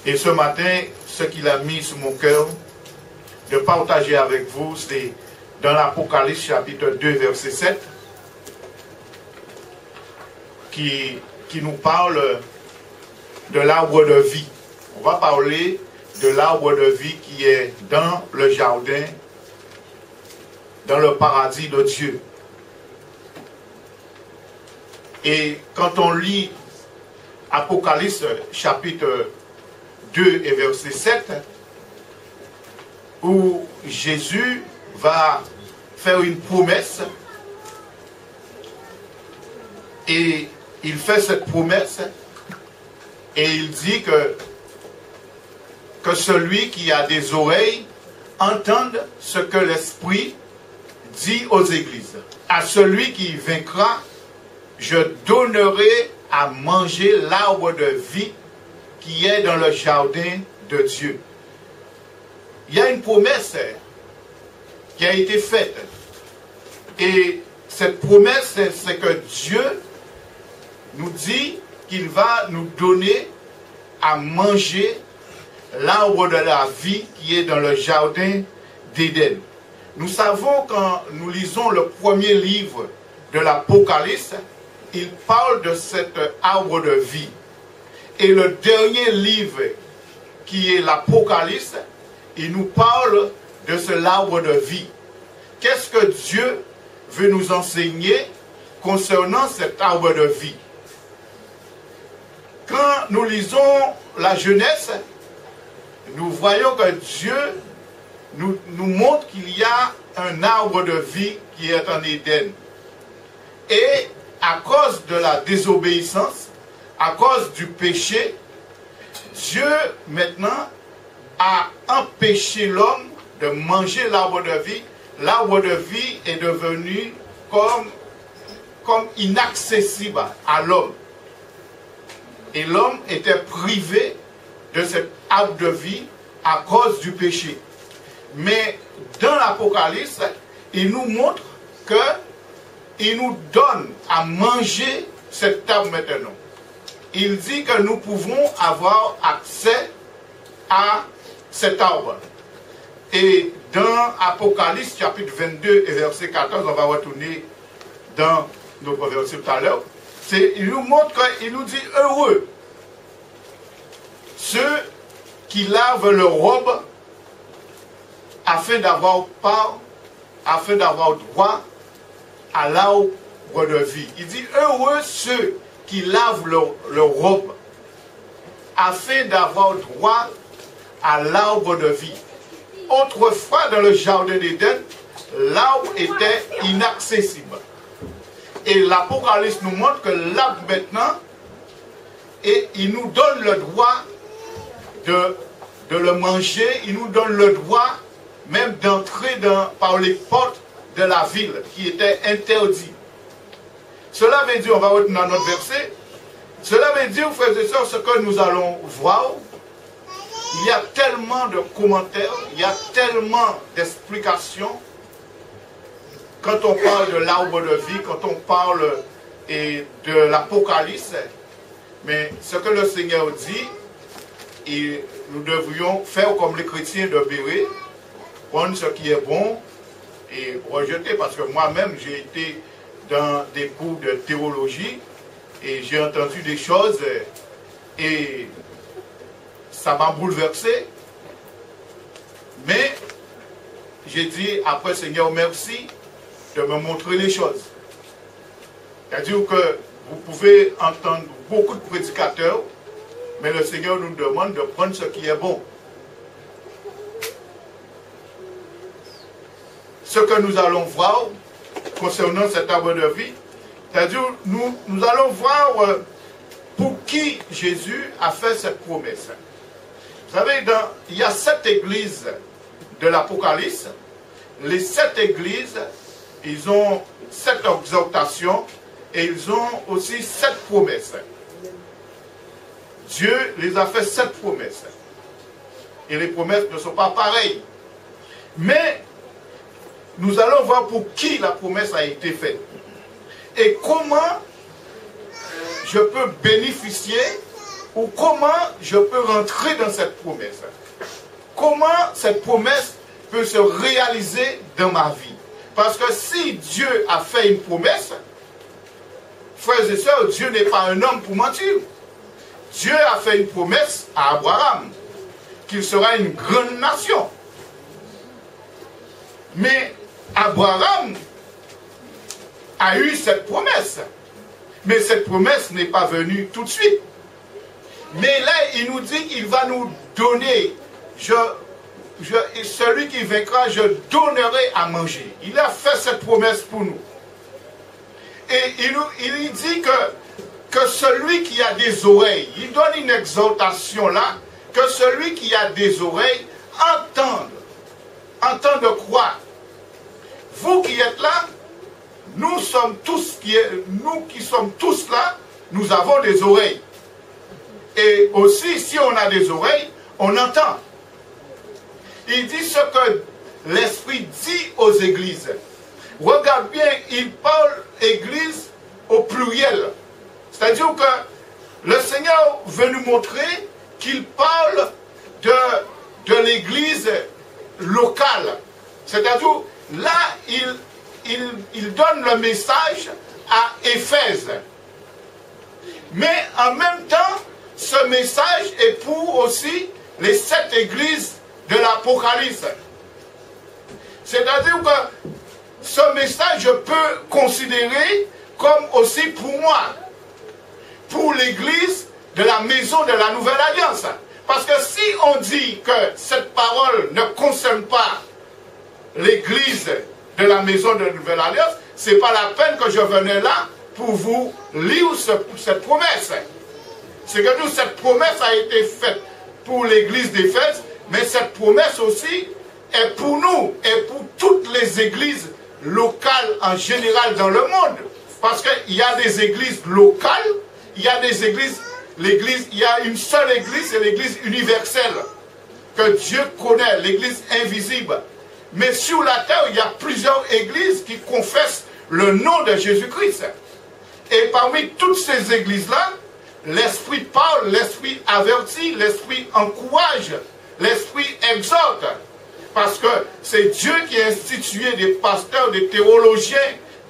Et ce matin, ce qu'il a mis sur mon cœur de partager avec vous, c'est dans l'Apocalypse chapitre 2, verset 7, qui nous parle de l'arbre de vie. On va parler de l'arbre de vie qui est dans le jardin, dans le paradis de Dieu. Et quand on lit Apocalypse chapitre 2 et verset 7, où Jésus va faire une promesse, et il fait cette promesse, et il dit que celui qui a des oreilles entende ce que l'Esprit dit aux églises. À celui qui vaincra, je donnerai à manger l'arbre de vie qui est dans le jardin de Dieu. Il y a une promesse qui a été faite. Et cette promesse, c'est que Dieu nous dit qu'il va nous donner à manger l'arbre de la vie qui est dans le jardin d'Éden. Nous savons, quand nous lisons le premier livre de l'Apocalypse, il parle de cet arbre de vie. Et le dernier livre, qui est l'Apocalypse, il nous parle de ce arbre de vie. Qu'est-ce que Dieu veut nous enseigner concernant cet arbre de vie? Quand nous lisons la Genèse, nous voyons que Dieu nous montre qu'il y a un arbre de vie qui est en Éden. Et à cause de la désobéissance, à cause du péché, Dieu maintenant a empêché l'homme de manger l'arbre de vie. L'arbre de vie est devenu comme inaccessible à l'homme. Et l'homme était privé de cet arbre de vie à cause du péché. Mais dans l'Apocalypse, il nous montre qu'il nous donne à manger cet arbre maintenant. Il dit que nous pouvons avoir accès à cet arbre. Et dans Apocalypse chapitre 22 et verset 14, on va retourner dans notre verset tout à l'heure, il nous montre qu'il nous dit heureux ceux qui lavent leur robe afin d'avoir part, afin d'avoir droit à l'arbre de vie. Il dit heureux ceux qui lavent leur robe afin d'avoir droit à l'arbre de vie. Autrefois, dans le jardin d'Éden, l'arbre était inaccessible. Et l'Apocalypse nous montre que l'arbre maintenant, et il nous donne le droit de le manger, il nous donne le droit même d'entrer par les portes de la ville qui était interdit. Cela veut dire, on va retenir dans notre verset, cela veut dire, frères et sœurs, ce que nous allons voir. Il y a tellement de commentaires, il y a tellement d'explications quand on parle de l'arbre de vie, quand on parle de l'Apocalypse. Mais ce que le Seigneur dit, et nous devrions faire comme les chrétiens de Béret, prendre ce qui est bon et rejeter, parce que moi-même j'ai été dans des cours de théologie et j'ai entendu des choses et ça m'a bouleversé. Mais j'ai dit après, Seigneur, merci de me montrer les choses. C'est-à-dire que vous pouvez entendre beaucoup de prédicateurs, mais le Seigneur nous demande de prendre ce qui est bon. Ce que nous allons voir concernant cet arbre de vie, c'est-à-dire nous allons voir pour qui Jésus a fait cette promesse. Vous savez, il y a 7 églises de l'Apocalypse. Les 7 églises, ils ont 7 exhortations et ils ont aussi 7 promesses. Dieu les a fait 7 promesses. Et les promesses ne sont pas pareilles. Mais nous allons voir pour qui la promesse a été faite. Et comment je peux bénéficier ou comment je peux rentrer dans cette promesse. Comment cette promesse peut se réaliser dans ma vie. Parce que si Dieu a fait une promesse, frères et sœurs, Dieu n'est pas un homme pour mentir. Dieu a fait une promesse à Abraham, qu'il sera une grande nation. Mais Abraham a eu cette promesse. Mais cette promesse n'est pas venue tout de suite. Mais là, il nous dit qu'il va nous donner, celui qui vaincra, je donnerai à manger. Il a fait cette promesse pour nous. Et il dit que celui qui a des oreilles, il donne une exhortation là, que celui qui a des oreilles entende quoi? Vous qui êtes là, nous qui sommes tous là, nous avons des oreilles. Et aussi, si on a des oreilles, on entend. Il dit ce que l'Esprit dit aux églises. Regarde bien, il parle église au pluriel. C'est-à-dire que le Seigneur veut nous montrer qu'il parle de l'église locale. C'est-à-dire, là, il donne le message à Éphèse. Mais en même temps, ce message est pour aussi les 7 églises de l'Apocalypse. C'est-à-dire que ce message, je peux considérer comme aussi pour moi, pour l'église de la maison de la Nouvelle Alliance. Parce que si on dit que cette parole ne concerne pas l'église de la maison de la Nouvelle Alliance, ce n'est pas la peine que je venais là pour vous lire cette promesse. C'est que nous, cette promesse a été faite pour l'église d'Éphèse, mais cette promesse aussi est pour nous et pour toutes les églises locales en général dans le monde. Parce qu'il y a des églises locales, il y a des églises, il y a une seule église, c'est l'église universelle, que Dieu connaît, l'église invisible. Mais sur la terre, il y a plusieurs églises qui confessent le nom de Jésus-Christ. Et parmi toutes ces églises-là, l'Esprit parle, l'Esprit avertit, l'Esprit encourage, l'Esprit exhorte. Parce que c'est Dieu qui a institué des pasteurs, des théologiens,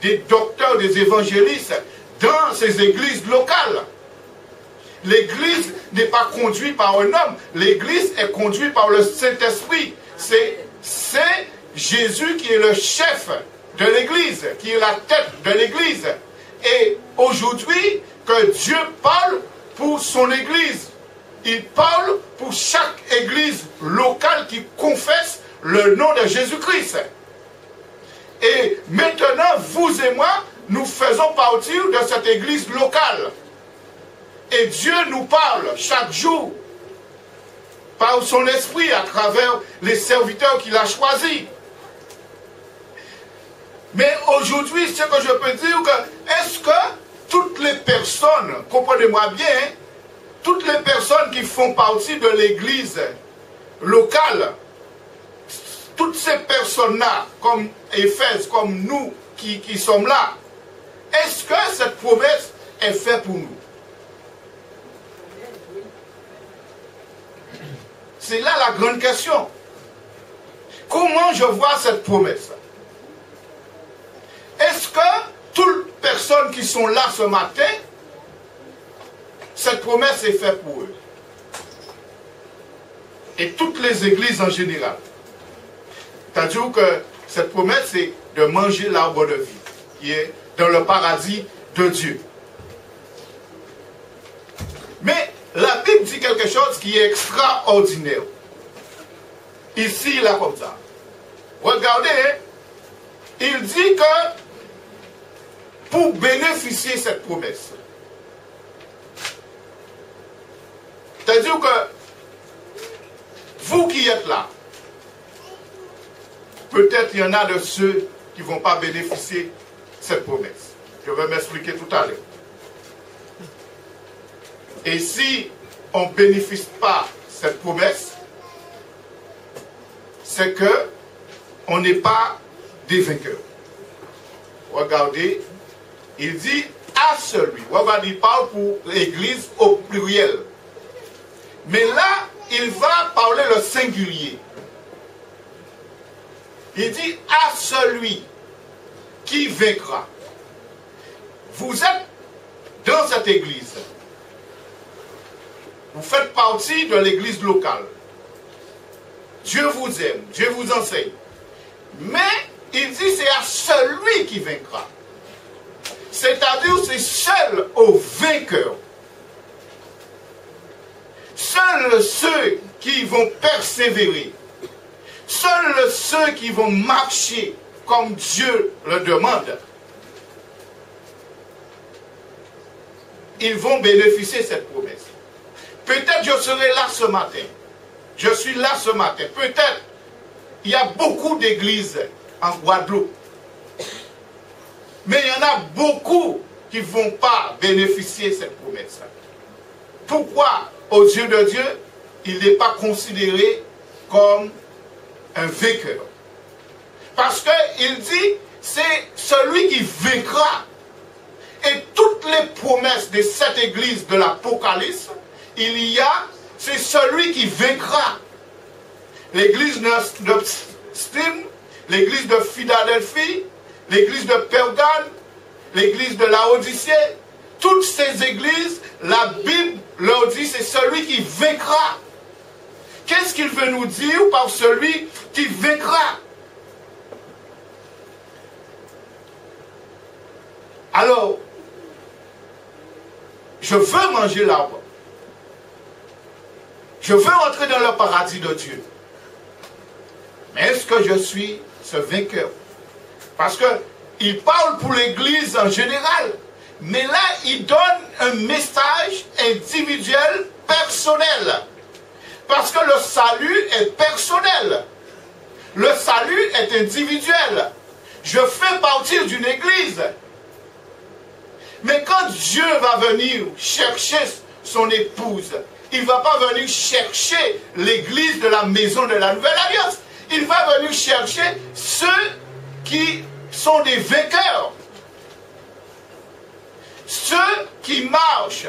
des docteurs, des évangélistes dans ces églises locales. L'église n'est pas conduite par un homme, l'église est conduite par le Saint-Esprit. C'est Jésus qui est le chef de l'église, qui est la tête de l'église. Et aujourd'hui, que Dieu parle pour son église. Il parle pour chaque église locale qui confesse le nom de Jésus-Christ. Et maintenant, vous et moi, nous faisons partie de cette église locale. Et Dieu nous parle chaque jour par son esprit à travers les serviteurs qu'il a choisis. Mais aujourd'hui, ce que je peux dire, est-ce que toutes les personnes, comprenez-moi bien, toutes les personnes qui font partie de l'église locale, toutes ces personnes-là, comme Éphèse, comme nous qui sommes là, est-ce que cette promesse est faite pour nous? C'est là la grande question. Comment je vois cette promesse? Est-ce que toutes les personnes qui sont là ce matin, cette promesse est faite pour eux? Et toutes les églises en général. C'est-à-dire que cette promesse, c'est de manger l'arbre de vie, qui est dans le paradis de Dieu. Mais la Bible dit quelque chose qui est extraordinaire. Ici, là, comme ça. Regardez, il dit que pour bénéficier de cette promesse, c'est-à-dire que vous qui êtes là, peut-être il y en a de ceux qui ne vont pas bénéficier de cette promesse. Je vais m'expliquer tout à l'heure. Et si on ne bénéficie pas de cette promesse, c'est que on n'est pas des vainqueurs. Regardez, il dit à celui. Regardez, il parle pour l'église au pluriel. Mais là, il va parler le singulier. Il dit à celui qui vaincra. Vous êtes dans cette église. Vous faites partie de l'église locale. Dieu vous aime, Dieu vous enseigne. Mais il dit c'est à celui qui vaincra. C'est-à-dire c'est seul au vainqueur. Seuls ceux qui vont persévérer. Seuls ceux qui vont marcher comme Dieu le demande. Ils vont bénéficier de cette promesse. Peut-être je serai là ce matin. Je suis là ce matin. Peut-être il y a beaucoup d'églises en Guadeloupe. Mais il y en a beaucoup qui ne vont pas bénéficier de cette promesse. Pourquoi, aux yeux de Dieu, il n'est pas considéré comme un vainqueur? Parce qu'il dit, c'est celui qui vaincra. Et toutes les promesses de cette église de l'Apocalypse, il y a, c'est celui qui vaincra. L'église de Stim, l'église de Philadelphie, l'église de Pergame, l'église de Laodicée, toutes ces églises, la Bible leur dit, c'est celui qui vaincra. Qu'est-ce qu'il veut nous dire par celui qui vaincra? Alors, je veux manger l'arbre. Je veux entrer dans le paradis de Dieu. Mais est-ce que je suis ce vainqueur? Parce qu'il parle pour l'Église en général. Mais là, il donne un message individuel, personnel. Parce que le salut est personnel. Le salut est individuel. Je fais partie d'une église. Mais quand Dieu va venir chercher son épouse, il ne va pas venir chercher l'église de la maison de la Nouvelle Alliance. Il va venir chercher ceux qui sont des vainqueurs. Ceux qui marchent.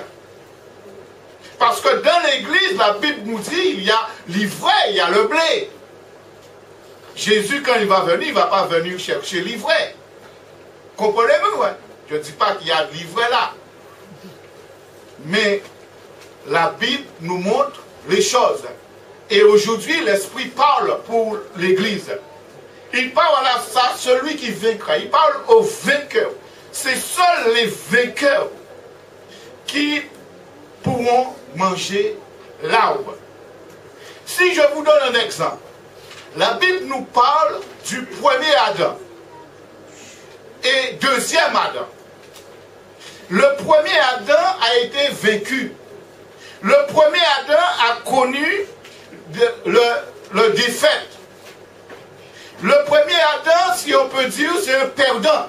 Parce que dans l'église, la Bible nous dit, il y a l'ivraie, il y a le blé. Jésus, quand il va venir, il ne va pas venir chercher l'ivraie. Comprenez-vous? Ouais? Je ne dis pas qu'il y a de l'ivraie là. Mais la Bible nous montre les choses. Et aujourd'hui, l'Esprit parle pour l'Église. Il parle à ça, celui qui vaincra. Il parle aux vainqueurs. C'est seuls les vainqueurs qui pourront manger l'arbre. Si je vous donne un exemple, la Bible nous parle du premier Adam et deuxième Adam. Le premier Adam a été vaincu. Le premier Adam a connu le défaite. Le premier Adam, si on peut dire, c'est un perdant.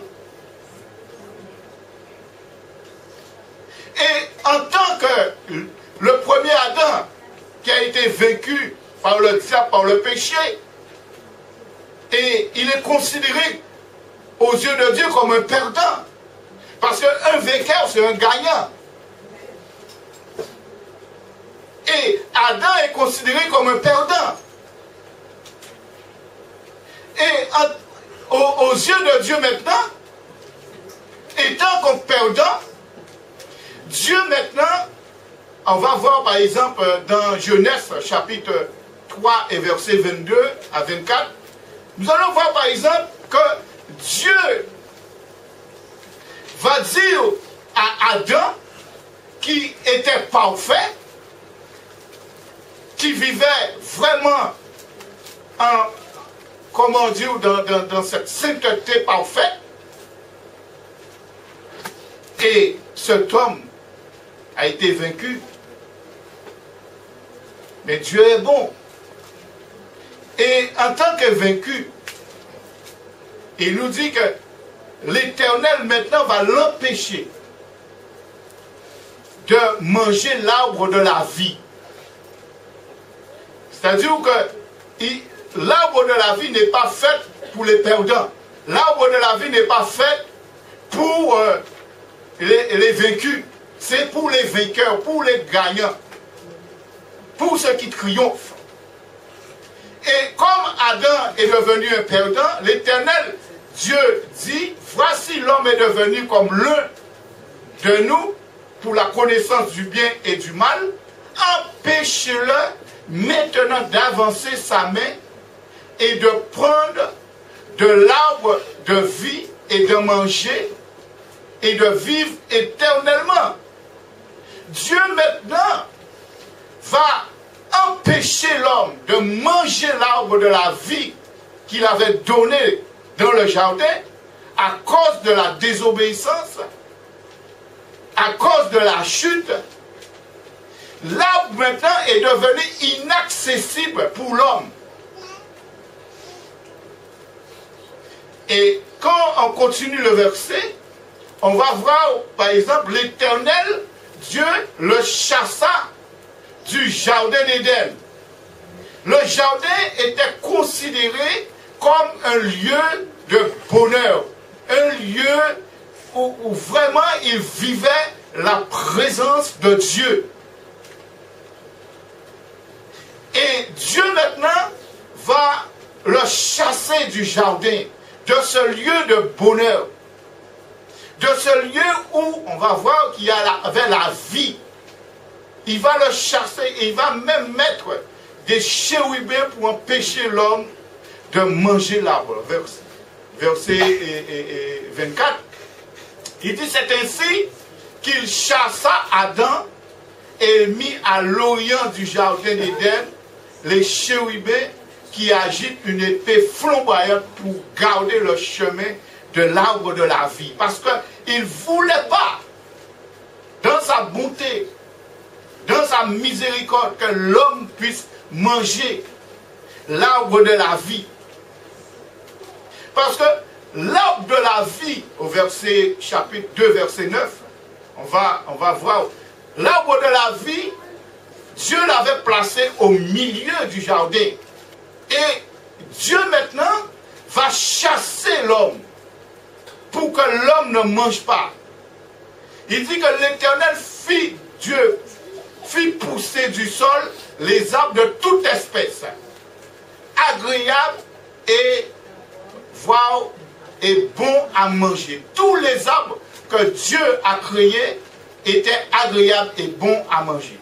Et en tant que le premier Adam qui a été vaincu par le diable, par le péché, et il est considéré aux yeux de Dieu comme un perdant. Parce qu'un vainqueur, c'est un gagnant. Et Adam est considéré comme un perdant. Et aux yeux de Dieu maintenant, étant comme perdant, Dieu maintenant, on va voir par exemple dans Genèse chapitre 3 et verset 22 à 24, nous allons voir par exemple que Dieu va dire à Adam, qui était parfait, qui vivait vraiment en, comment dire, dans cette sainteté parfaite, et cet homme a été vaincu. Mais Dieu est bon. Et en tant que vaincu, il nous dit que l'Éternel maintenant va l'empêcher de manger l'arbre de la vie. C'est-à-dire que l'arbre de la vie n'est pas fait pour les perdants. L'arbre de la vie n'est pas fait pour les vaincus. C'est pour les vainqueurs, pour les gagnants. pour ceux qui triomphent. Et comme Adam est devenu un perdant, l'Éternel, Dieu dit, voici l'homme est devenu comme l'un de nous pour la connaissance du bien et du mal, empêchez-le maintenant d'avancer sa main et de prendre de l'arbre de vie et de manger et de vivre éternellement. Dieu maintenant va empêcher l'homme de manger l'arbre de la vie qu'il avait donné dans le jardin à cause de la désobéissance, à cause de la chute. L'arbre maintenant est devenu inaccessible pour l'homme. Et quand on continue le verset, on va voir par exemple l'Éternel, Dieu le chassa du jardin d'Éden. Le jardin était considéré comme un lieu de bonheur, un lieu où vraiment il vivait la présence de Dieu. Et Dieu maintenant va le chasser du jardin, de ce lieu de bonheur, de ce lieu où on va voir qu'il y avait la vie. Il va le chasser et il va même mettre des chérubins pour empêcher l'homme de manger l'arbre. Verset 24. Il dit, c'est ainsi qu'il chassa Adam et mit à l'orient du jardin d'Éden les chérubins qui agitent une épée flamboyante pour garder le chemin de l'arbre de la vie. Parce qu'il ne voulait pas, dans sa bonté, dans sa miséricorde, que l'homme puisse manger l'arbre de la vie. Parce que l'arbre de la vie, au verset chapitre 2, verset 9, on va voir, l'arbre de la vie, Dieu l'avait placé au milieu du jardin. Et Dieu maintenant va chasser l'homme pour que l'homme ne mange pas. Il dit que l'Éternel fit pousser du sol les arbres de toute espèce, agréables et bons à manger. Tous les arbres que Dieu a créés étaient agréables et bons à manger.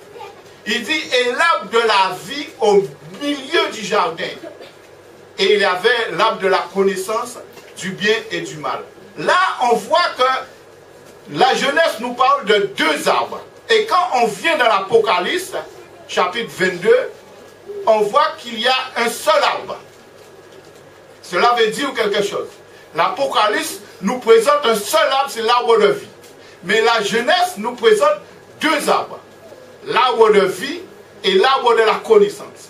Il dit, et l'arbre de la vie au milieu du jardin. Et il y avait l'arbre de la connaissance du bien et du mal. Là, on voit que la Genèse nous parle de deux arbres. Et quand on vient dans l'Apocalypse, chapitre 22, on voit qu'il y a un seul arbre. Cela veut dire quelque chose. L'Apocalypse nous présente un seul arbre, c'est l'arbre de vie. Mais la Genèse nous présente deux arbres. L'arbre de vie et l'arbre de la connaissance.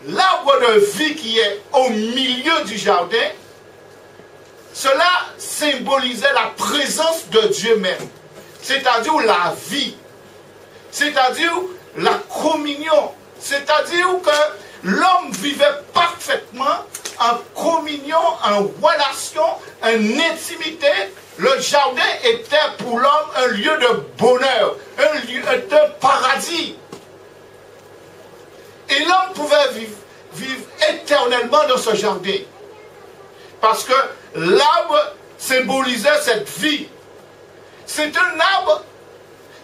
L'arbre de vie qui est au milieu du jardin, cela symbolisait la présence de Dieu même. C'est-à-dire la vie. C'est-à-dire la communion. C'est-à-dire que l'homme vivait parfaitement en communion, en relation, en intimité. Le jardin était pour l'homme un lieu de bonheur, un lieu de paradis. Et l'homme pouvait vivre éternellement dans ce jardin. Parce que l'arbre symbolisait cette vie. C'est un arbre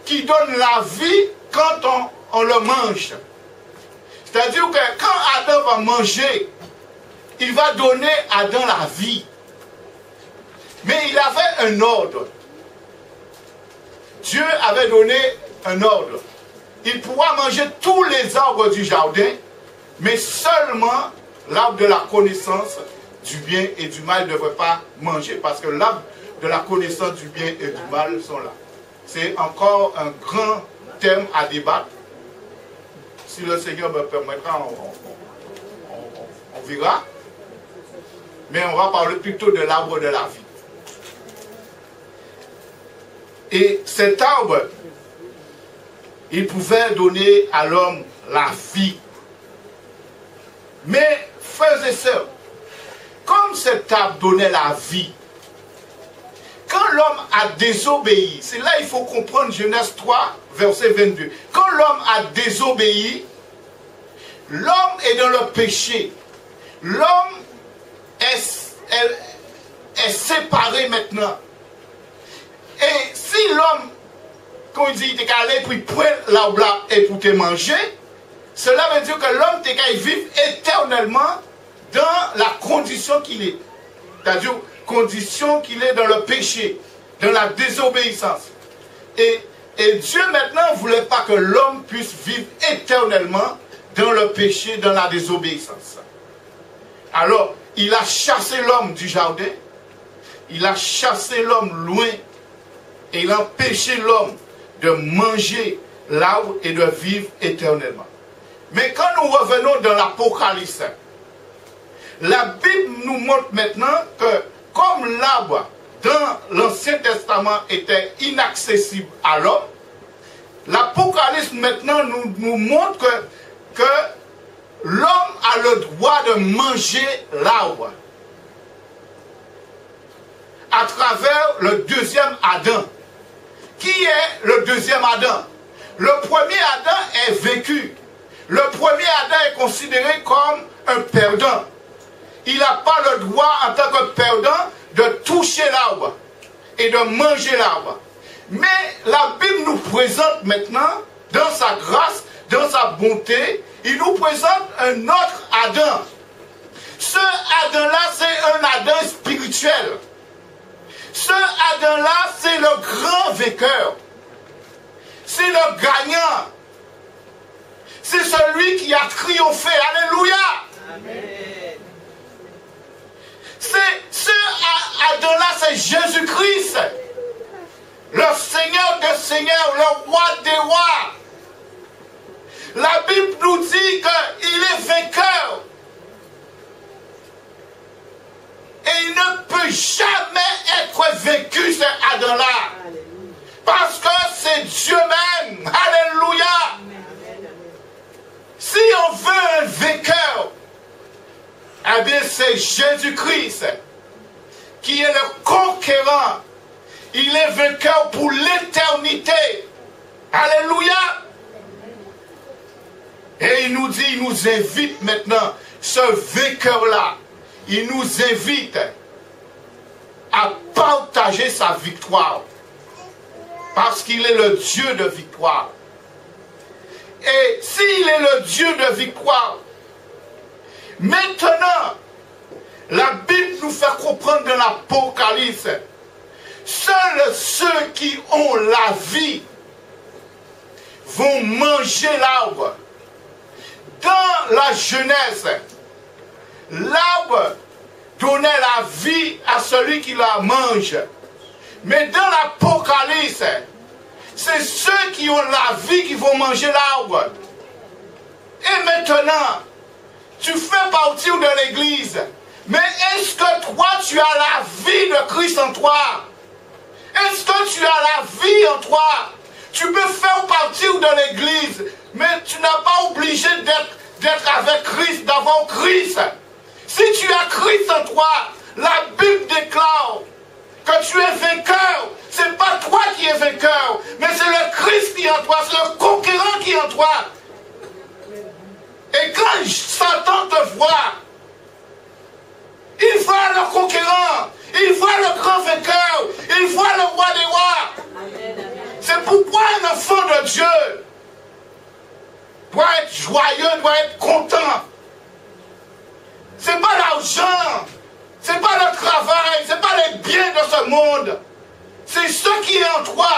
qui donne la vie quand on le mange. C'est-à-dire que quand Adam va manger, il va donner à Adam la vie. Mais il avait un ordre. Dieu avait donné un ordre. Il pourra manger tous les arbres du jardin, mais seulement l'arbre de la connaissance du bien et du mal ne devrait pas manger. Parce que l'arbre de la connaissance du bien et du mal sont là. C'est encore un grand thème à débattre. Si le Seigneur me permettra, on verra. Mais on va parler plutôt de l'arbre de la vie. Et cet arbre, il pouvait donner à l'homme la vie. Mais, frères et sœurs, comme cet arbre donnait la vie, quand l'homme a désobéi, c'est là il faut comprendre Genèse 3, verset 22. Quand l'homme a désobéi, l'homme est dans le péché. L'homme est séparé maintenant. Et si l'homme, comme il dit, il est allé puis prendre l'arbre là et pour te manger, cela veut dire que l'homme est allé vivre éternellement dans la condition qu'il est. C'est-à-dire, condition qu'il est dans le péché, dans la désobéissance. Et Dieu maintenant ne voulait pas que l'homme puisse vivre éternellement dans le péché, dans la désobéissance. Alors, il a chassé l'homme du jardin, il a chassé l'homme loin, et il a empêché l'homme de manger l'arbre et de vivre éternellement. Mais quand nous revenons dans l'Apocalypse, la Bible nous montre maintenant que comme l'arbre dans l'Ancien Testament était inaccessible à l'homme, l'Apocalypse maintenant nous montre que l'homme a le droit de manger l'arbre à travers le deuxième Adam. Qui est le deuxième Adam? Le premier Adam est vécu. Le premier Adam est considéré comme un perdant. Il n'a pas le droit en tant que perdant de toucher l'arbre et de manger l'arbre. Mais la Bible nous présente maintenant, dans sa grâce, dans sa bonté, il nous présente un autre Adam. Ce Adam-là, c'est un Adam spirituel. Ce Adam-là, c'est le grand vainqueur. C'est le gagnant. C'est celui qui a triomphé. Alléluia. Amen. Ce Adam-là, c'est Jésus-Christ. Le Seigneur des Seigneurs, le Roi des Rois. La Bible nous dit qu'il est vainqueur. Et il ne peut jamais être vaincu, cet Adam-là. Parce que c'est Dieu même. Alléluia. Si on veut un vainqueur, eh bien c'est Jésus-Christ qui est le conquérant. Il est vainqueur pour l'éternité. Alléluia. Et il nous dit, il nous invite maintenant, ce vainqueur-là, il nous invite à partager sa victoire. Parce qu'il est le Dieu de victoire. Et s'il est le Dieu de victoire, maintenant, la Bible nous fait comprendre dans l'Apocalypse, seuls ceux qui ont la vie vont manger l'arbre. Dans la Genèse, l'arbre donnait la vie à celui qui la mange. Mais dans l'Apocalypse, c'est ceux qui ont la vie qui vont manger l'arbre. Et maintenant, tu fais partie de l'église. Mais est-ce que toi, tu as la vie de Christ en toi? Est-ce que tu as la vie en toi? Tu peux faire partie de l'église, mais tu n'as pas obligé d'être avec Christ, d'avoir Christ. Si tu as Christ en toi, la Bible déclare que tu es vainqueur. Ce n'est pas toi qui es vainqueur, mais c'est le Christ qui est en toi, c'est le conquérant qui est en toi. Et quand Satan te voit, il voit le conquérant, il voit le grand vainqueur, il voit le roi des rois. C'est pourquoi un enfant de Dieu doit être joyeux, doit être content. Ce n'est pas l'argent, ce n'est pas le travail, ce n'est pas les biens de ce monde. C'est ce qui est en toi.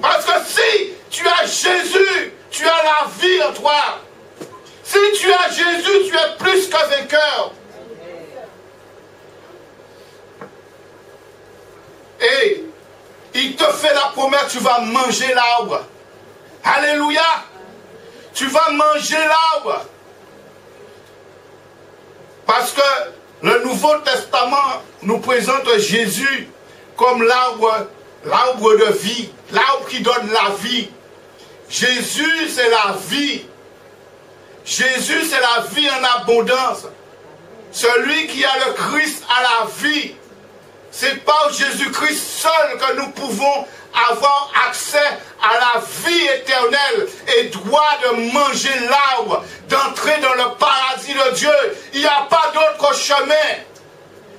Parce que si tu as Jésus, tu as la vie en toi. Si tu as Jésus, tu es plus que vainqueur. Et il te fait la promesse, tu vas manger l'arbre. Alléluia. Tu vas manger l'arbre. Parce que le Nouveau Testament nous présente Jésus comme l'arbre de vie, l'arbre qui donne la vie. Jésus, c'est la vie. Jésus, c'est la vie en abondance. Celui qui a le Christ a la vie. C'est par Jésus-Christ seul que nous pouvons avoir accès à la vie éternelle et droit de manger l'arbre, d'entrer dans le paradis de Dieu. Il n'y a pas d'autre chemin.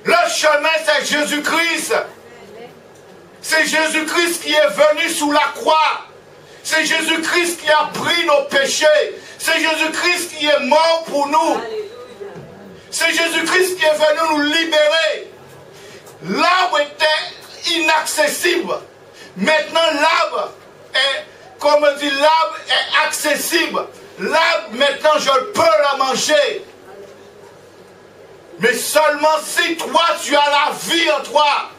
Le chemin, c'est Jésus-Christ. C'est Jésus-Christ qui est venu sous la croix. C'est Jésus-Christ qui a pris nos péchés. C'est Jésus-Christ qui est mort pour nous. C'est Jésus-Christ qui est venu nous libérer. L'arbre était inaccessible. Maintenant, l'arbre est, comme on dit, l'arbre est accessible. L'arbre, maintenant, je peux la manger. Mais seulement si toi, tu as la vie en toi.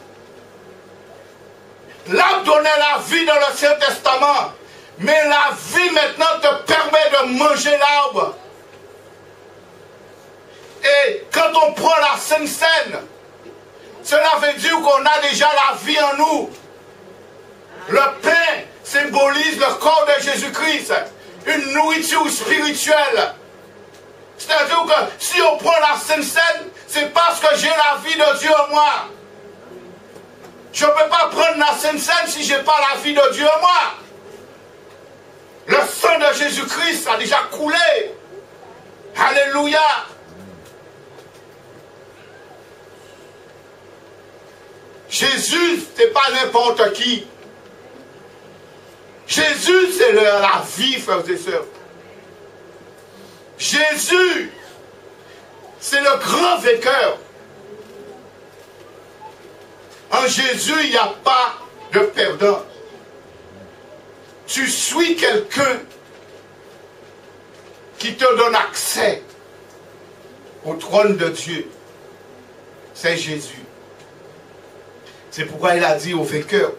L'arbre donnait la vie dans l'Ancien Testament. Mais la vie maintenant te permet de manger l'arbre. Et quand on prend la Sainte Seine, cela veut dire qu'on a déjà la vie en nous. Le pain symbolise le corps de Jésus-Christ, une nourriture spirituelle. C'est-à-dire que si on prend la Sainte Seine, c'est parce que j'ai la vie de Dieu en moi. Je ne peux pas prendre la Sainte Seine si je n'ai pas la vie de Dieu en moi. Le sang de Jésus-Christ a déjà coulé. Alléluia. Jésus, ce n'est pas n'importe qui. Jésus, c'est la vie, frères et sœurs. Jésus, c'est le grand vainqueur. En Jésus, il n'y a pas de perdant. Tu suis quelqu'un qui te donne accès au trône de Dieu. C'est Jésus. C'est pourquoi il a dit au vainqueur.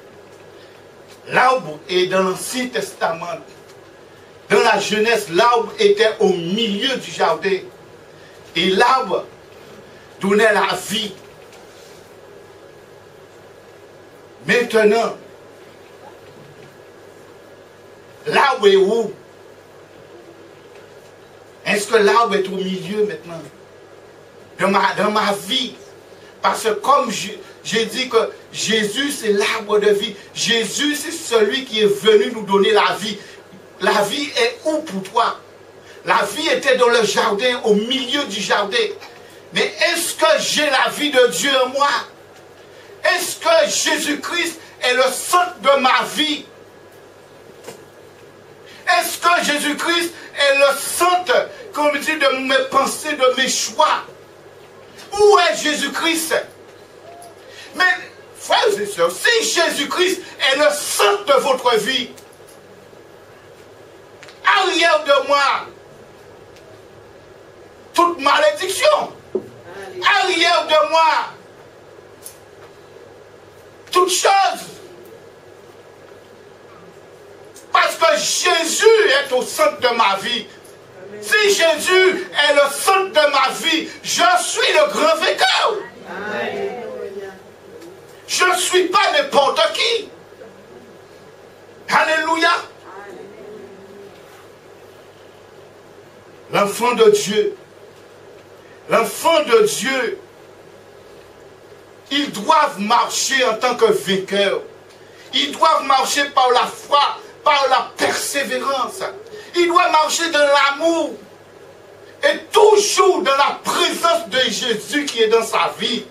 L'arbre est dans l'Ancien Testament. Dans la Genèse, l'arbre était au milieu du jardin. Et l'arbre donnait la vie. Maintenant, l'arbre est où? Est-ce que l'arbre est au milieu maintenant? Dans ma vie. Parce que comme j'ai dit que Jésus c'est l'arbre de vie. Jésus c'est celui qui est venu nous donner la vie. La vie est où pour toi? La vie était dans le jardin, au milieu du jardin. Mais est-ce que j'ai la vie de Dieu en moi? Est-ce que Jésus-Christ est le centre de ma vie? Est-ce que Jésus-Christ est le centre, comme dit, de mes pensées, de mes choix? Où est Jésus-Christ? Mais, frères et sœurs, si Jésus-Christ est le centre de votre vie, arrière de moi, toute malédiction, arrière de moi, toute chose. Parce que Jésus est au centre de ma vie. Si Jésus est le centre de ma vie, je suis le grand vainqueur. Je ne suis pas n'importe qui. Alléluia. L'enfant de Dieu. L'enfant de Dieu. Ils doivent marcher en tant que vainqueurs. Ils doivent marcher par la foi, par la persévérance. Ils doivent marcher dans l'amour. Et toujours dans la présence de Jésus qui est dans sa vie.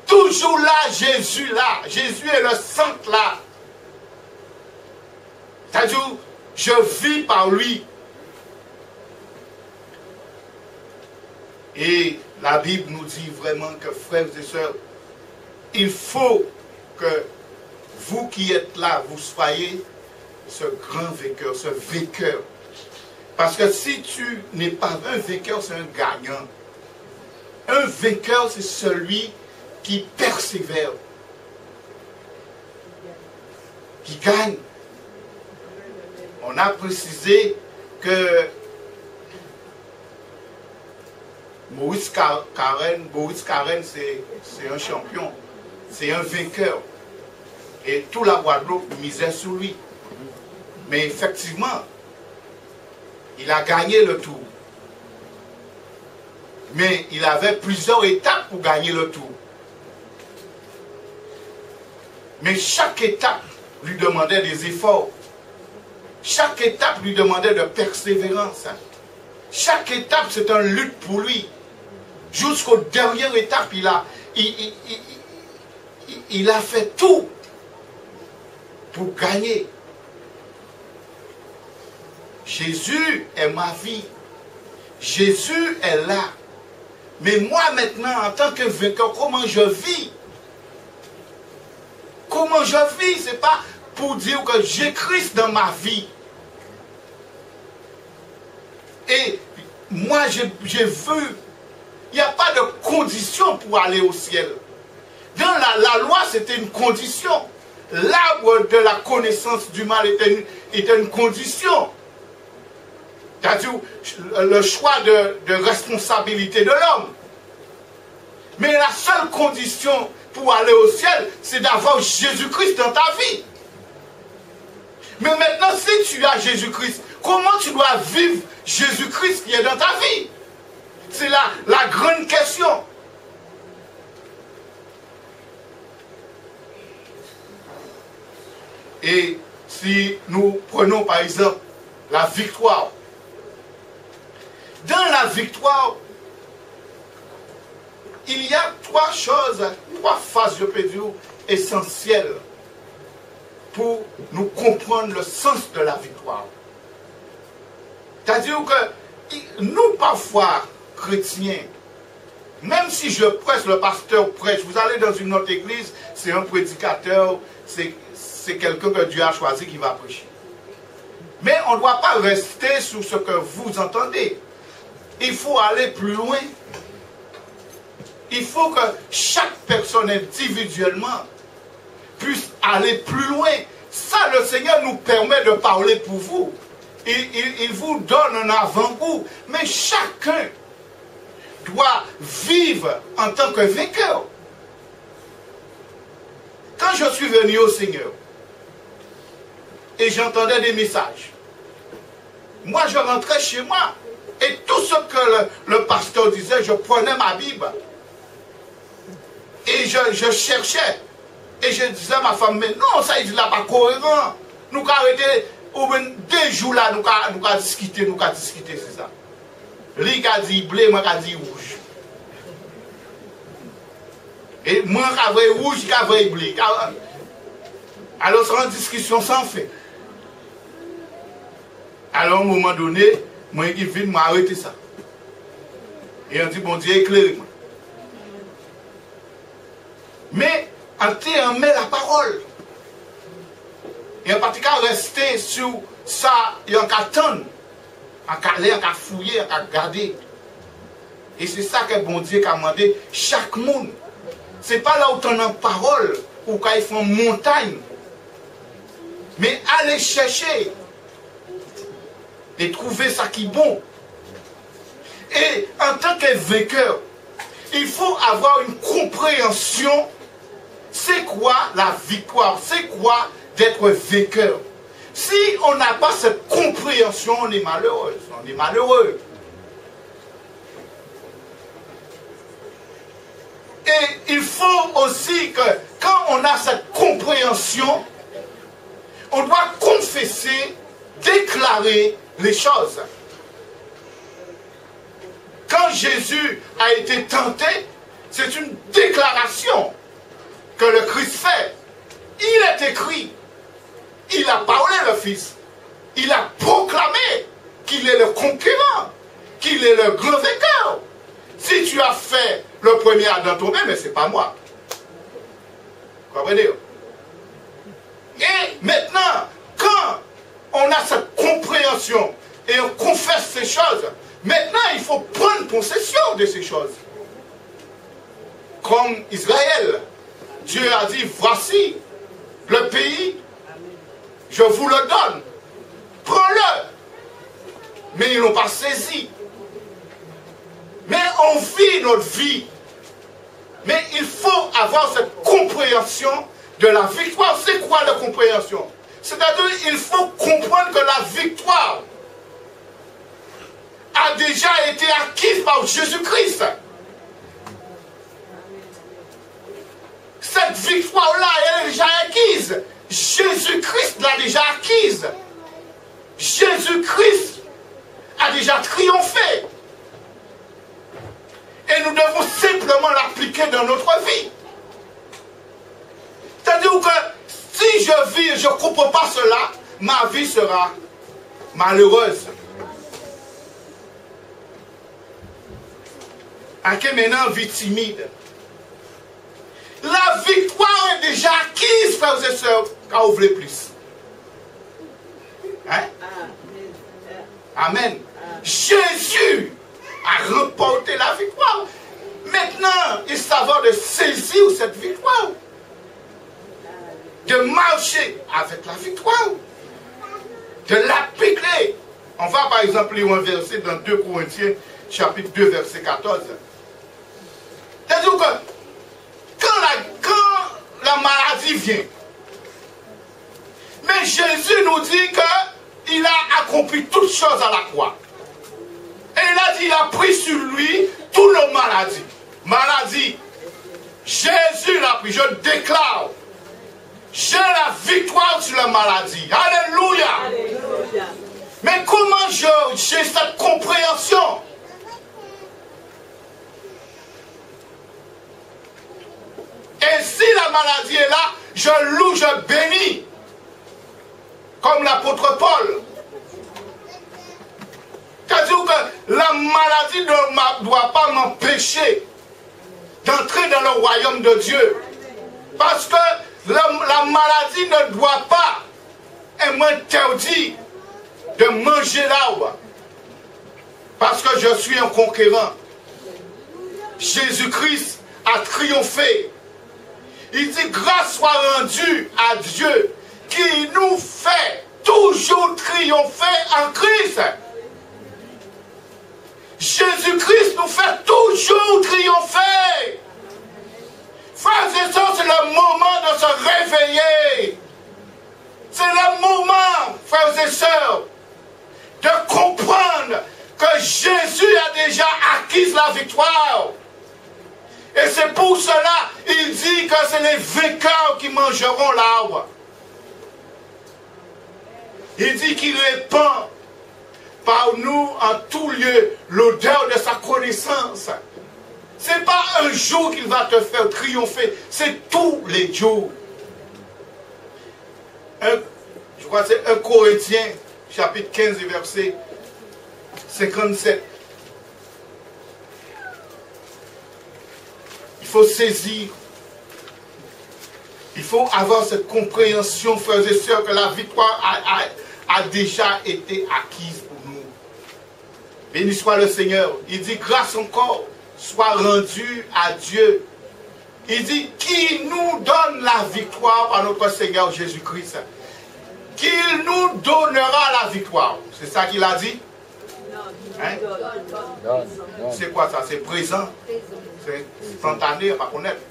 Toujours là, Jésus là. Jésus est le centre là. C'est-à-dire, je vis par lui. Et la Bible nous dit vraiment que, frères et sœurs, il faut que vous qui êtes là, vous soyez ce grand vainqueur, ce vainqueur. Parce que si tu n'es pas un vainqueur, c'est un gagnant. Un vainqueur, c'est celui qui persévère, qui gagne. On a précisé que Maurice Carène, c'est un champion, c'est un vainqueur. Et tout la Guadeloupe misait sur lui. Mais effectivement, il a gagné le tour. Mais il avait plusieurs étapes pour gagner le tour. Mais chaque étape lui demandait des efforts. Chaque étape lui demandait de persévérance. Chaque étape, c'est une lutte pour lui. Jusqu'aux dernières étapes, il a fait tout pour gagner. Jésus est ma vie. Jésus est là. Mais moi maintenant, en tant que vainqueur, comment je vis? Comment je vis? Ce n'est pas pour dire que j'ai Christ dans ma vie. Et moi, j'ai vu, il n'y a pas de condition pour aller au ciel. Dans la loi, c'était une condition. L'arbre de la connaissance du mal était une condition. C'est-à-dire le choix de responsabilité de l'homme. Mais la seule condition pour aller au ciel, c'est d'avoir Jésus-Christ dans ta vie. Mais maintenant, si tu as Jésus-Christ, comment tu dois vivre Jésus-Christ qui est dans ta vie? C'est la grande question. Et si nous prenons par exemple la victoire, dans la victoire, il y a trois phases, je peux dire, essentielles pour nous comprendre le sens de la victoire. C'est-à-dire que nous, parfois, chrétiens, même si je prêche, le pasteur prêche, vous allez dans une autre église, c'est un prédicateur, c'est quelqu'un que Dieu a choisi qui va prêcher. Mais on ne doit pas rester sur ce que vous entendez. Il faut aller plus loin. Il faut que chaque personne individuellement puisse aller plus loin. Ça, le Seigneur nous permet de parler pour vous. Il vous donne un avant-goût. Mais chacun doit vivre en tant que vainqueur. Quand je suis venu au Seigneur et j'entendais des messages, moi je rentrais chez moi et tout ce que le pasteur disait, je prenais ma Bible et je cherchais et je disais à ma femme, mais non, ça il n'est pas cohérent. Nous avons arrêté au moins 2 jours là, nous avons discuté, c'est ça. Lui a dit bleu, moi a dit rouge. Et moi j'avais rouge, j'avais bleu. Alors c'est une discussion sans fin. Alors à un moment donné, moi qui viens m'arrêter ça. Et on dit, bon Dieu, éclairez-moi. Mais on met la parole. Et en particulier, rester sur ça, et on attendre, on aller, on fouiller, on garder. Et c'est ça que bon Dieu a demandé chaque monde. Ce n'est pas là où tu as une parole, ou quand ils font montagne. Mais aller chercher et trouver ça qui est bon. Et en tant que vainqueur, il faut avoir une compréhension. C'est quoi la victoire? C'est quoi d'être vainqueur? Si on n'a pas cette compréhension, on est malheureux. On est malheureux. Et il faut aussi que quand on a cette compréhension, on doit confesser, déclarer les choses. Quand Jésus a été tenté, c'est une déclaration que le Christ fait. Il est écrit, il a parlé le Fils, il a proclamé qu'il est le conquérant, qu'il est le grand vainqueur. Si tu as fait le premier Adam tomber, mais ce n'est pas moi. Vous comprenez? Et maintenant, quand on a cette compréhension et on confesse ces choses, maintenant il faut prendre possession de ces choses. Comme Israël, Dieu a dit, voici le pays, je vous le donne. Prends-le. Mais ils n'ont pas saisi. Mais on vit notre vie. Mais il faut avoir cette compréhension de la victoire. C'est quoi la compréhension? C'est-à-dire il faut comprendre que la victoire a déjà été acquise par Jésus-Christ. Cette victoire-là, elle est déjà acquise. Jésus-Christ l'a déjà acquise. Jésus-Christ a déjà triomphé. Et nous devons simplement l'appliquer dans notre vie. C'est-à-dire que si je vis et je ne comprends pas cela, ma vie sera malheureuse. Ok, maintenant, vie timide. La victoire est déjà acquise, frères et sœurs, quand vous voulez plus. Hein? Amen. Jésus a remporté la victoire. Maintenant, il s'avère de saisir cette victoire. De marcher avec la victoire. De l'appliquer. On va par exemple lire un verset dans 2 Corinthiens, chapitre 2, verset 14. C'est-à-dire que quand la maladie vient, mais Jésus nous dit qu'il a accompli toutes choses à la croix. Et il a dit, il a pris sur lui toutes nos maladies. Maladie. Jésus l'a pris. Je déclare. J'ai la victoire sur la maladie. Alléluia. Alléluia. Mais comment j'ai cette compréhension? Et si la maladie est là, je loue, je bénis. Comme l'apôtre Paul. C'est-à-dire que la maladie ne doit pas m'empêcher d'entrer dans le royaume de Dieu. Parce que la maladie ne doit pas m'interdire de manger l'arbre. Parce que je suis un conquérant. Jésus-Christ a triomphé. Il dit, grâce soit rendue à Dieu qui nous fait toujours triompher en Christ. Jésus-Christ nous fait toujours triompher. Frères et sœurs, c'est le moment de se réveiller. C'est le moment, frères et sœurs, de comprendre que Jésus a déjà acquis la victoire. Et c'est pour cela il dit que c'est les vainqueurs qui mangeront l'arbre. Il dit qu'il répand par nous en tout lieu l'odeur de sa connaissance. Ce n'est pas un jour qu'il va te faire triompher, c'est tous les jours. Je crois que c'est 1 Corinthiens, chapitre 15, verset 57. Il faut saisir. Il faut avoir cette compréhension, frères et sœurs, que la victoire a déjà été acquise pour nous. Béni soit le Seigneur. Il dit, grâce encore soit rendue à Dieu. Il dit, qui nous donne la victoire par notre Seigneur Jésus-Christ. Qu'il nous donnera la victoire. C'est ça qu'il a dit? Hein? C'est quoi ça? C'est présent. C'est instantané, on va connaître.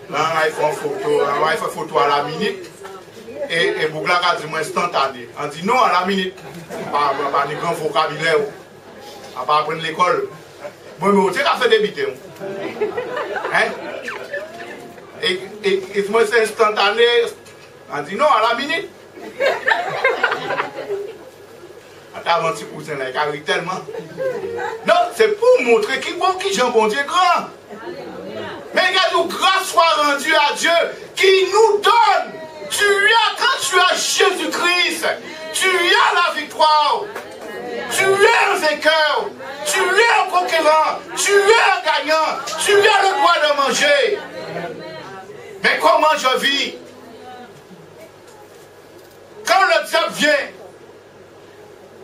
Là, il faut une photo, il faut une photo à la minute. Et Bougla a dit, moi, instantané. On dit non à la minute. Pas de grand vocabulaire. On va pas apprendre l'école. Moi, mais tu as fait débiter. Hein? Et moi, c'est instantané. On dit non à la minute. Attends, un petit cousin là, il arrive tellement. Non, c'est pour montrer qui Jean bon Dieu grand. Mais regarde, grâce soit rendue à Dieu qui nous donne. Quand tu as Jésus-Christ, tu as la victoire. Tu es un vainqueur. Tu es un conquérant. Tu es un gagnant. Tu as le droit de manger. Mais comment je vis? Quand le diable vient,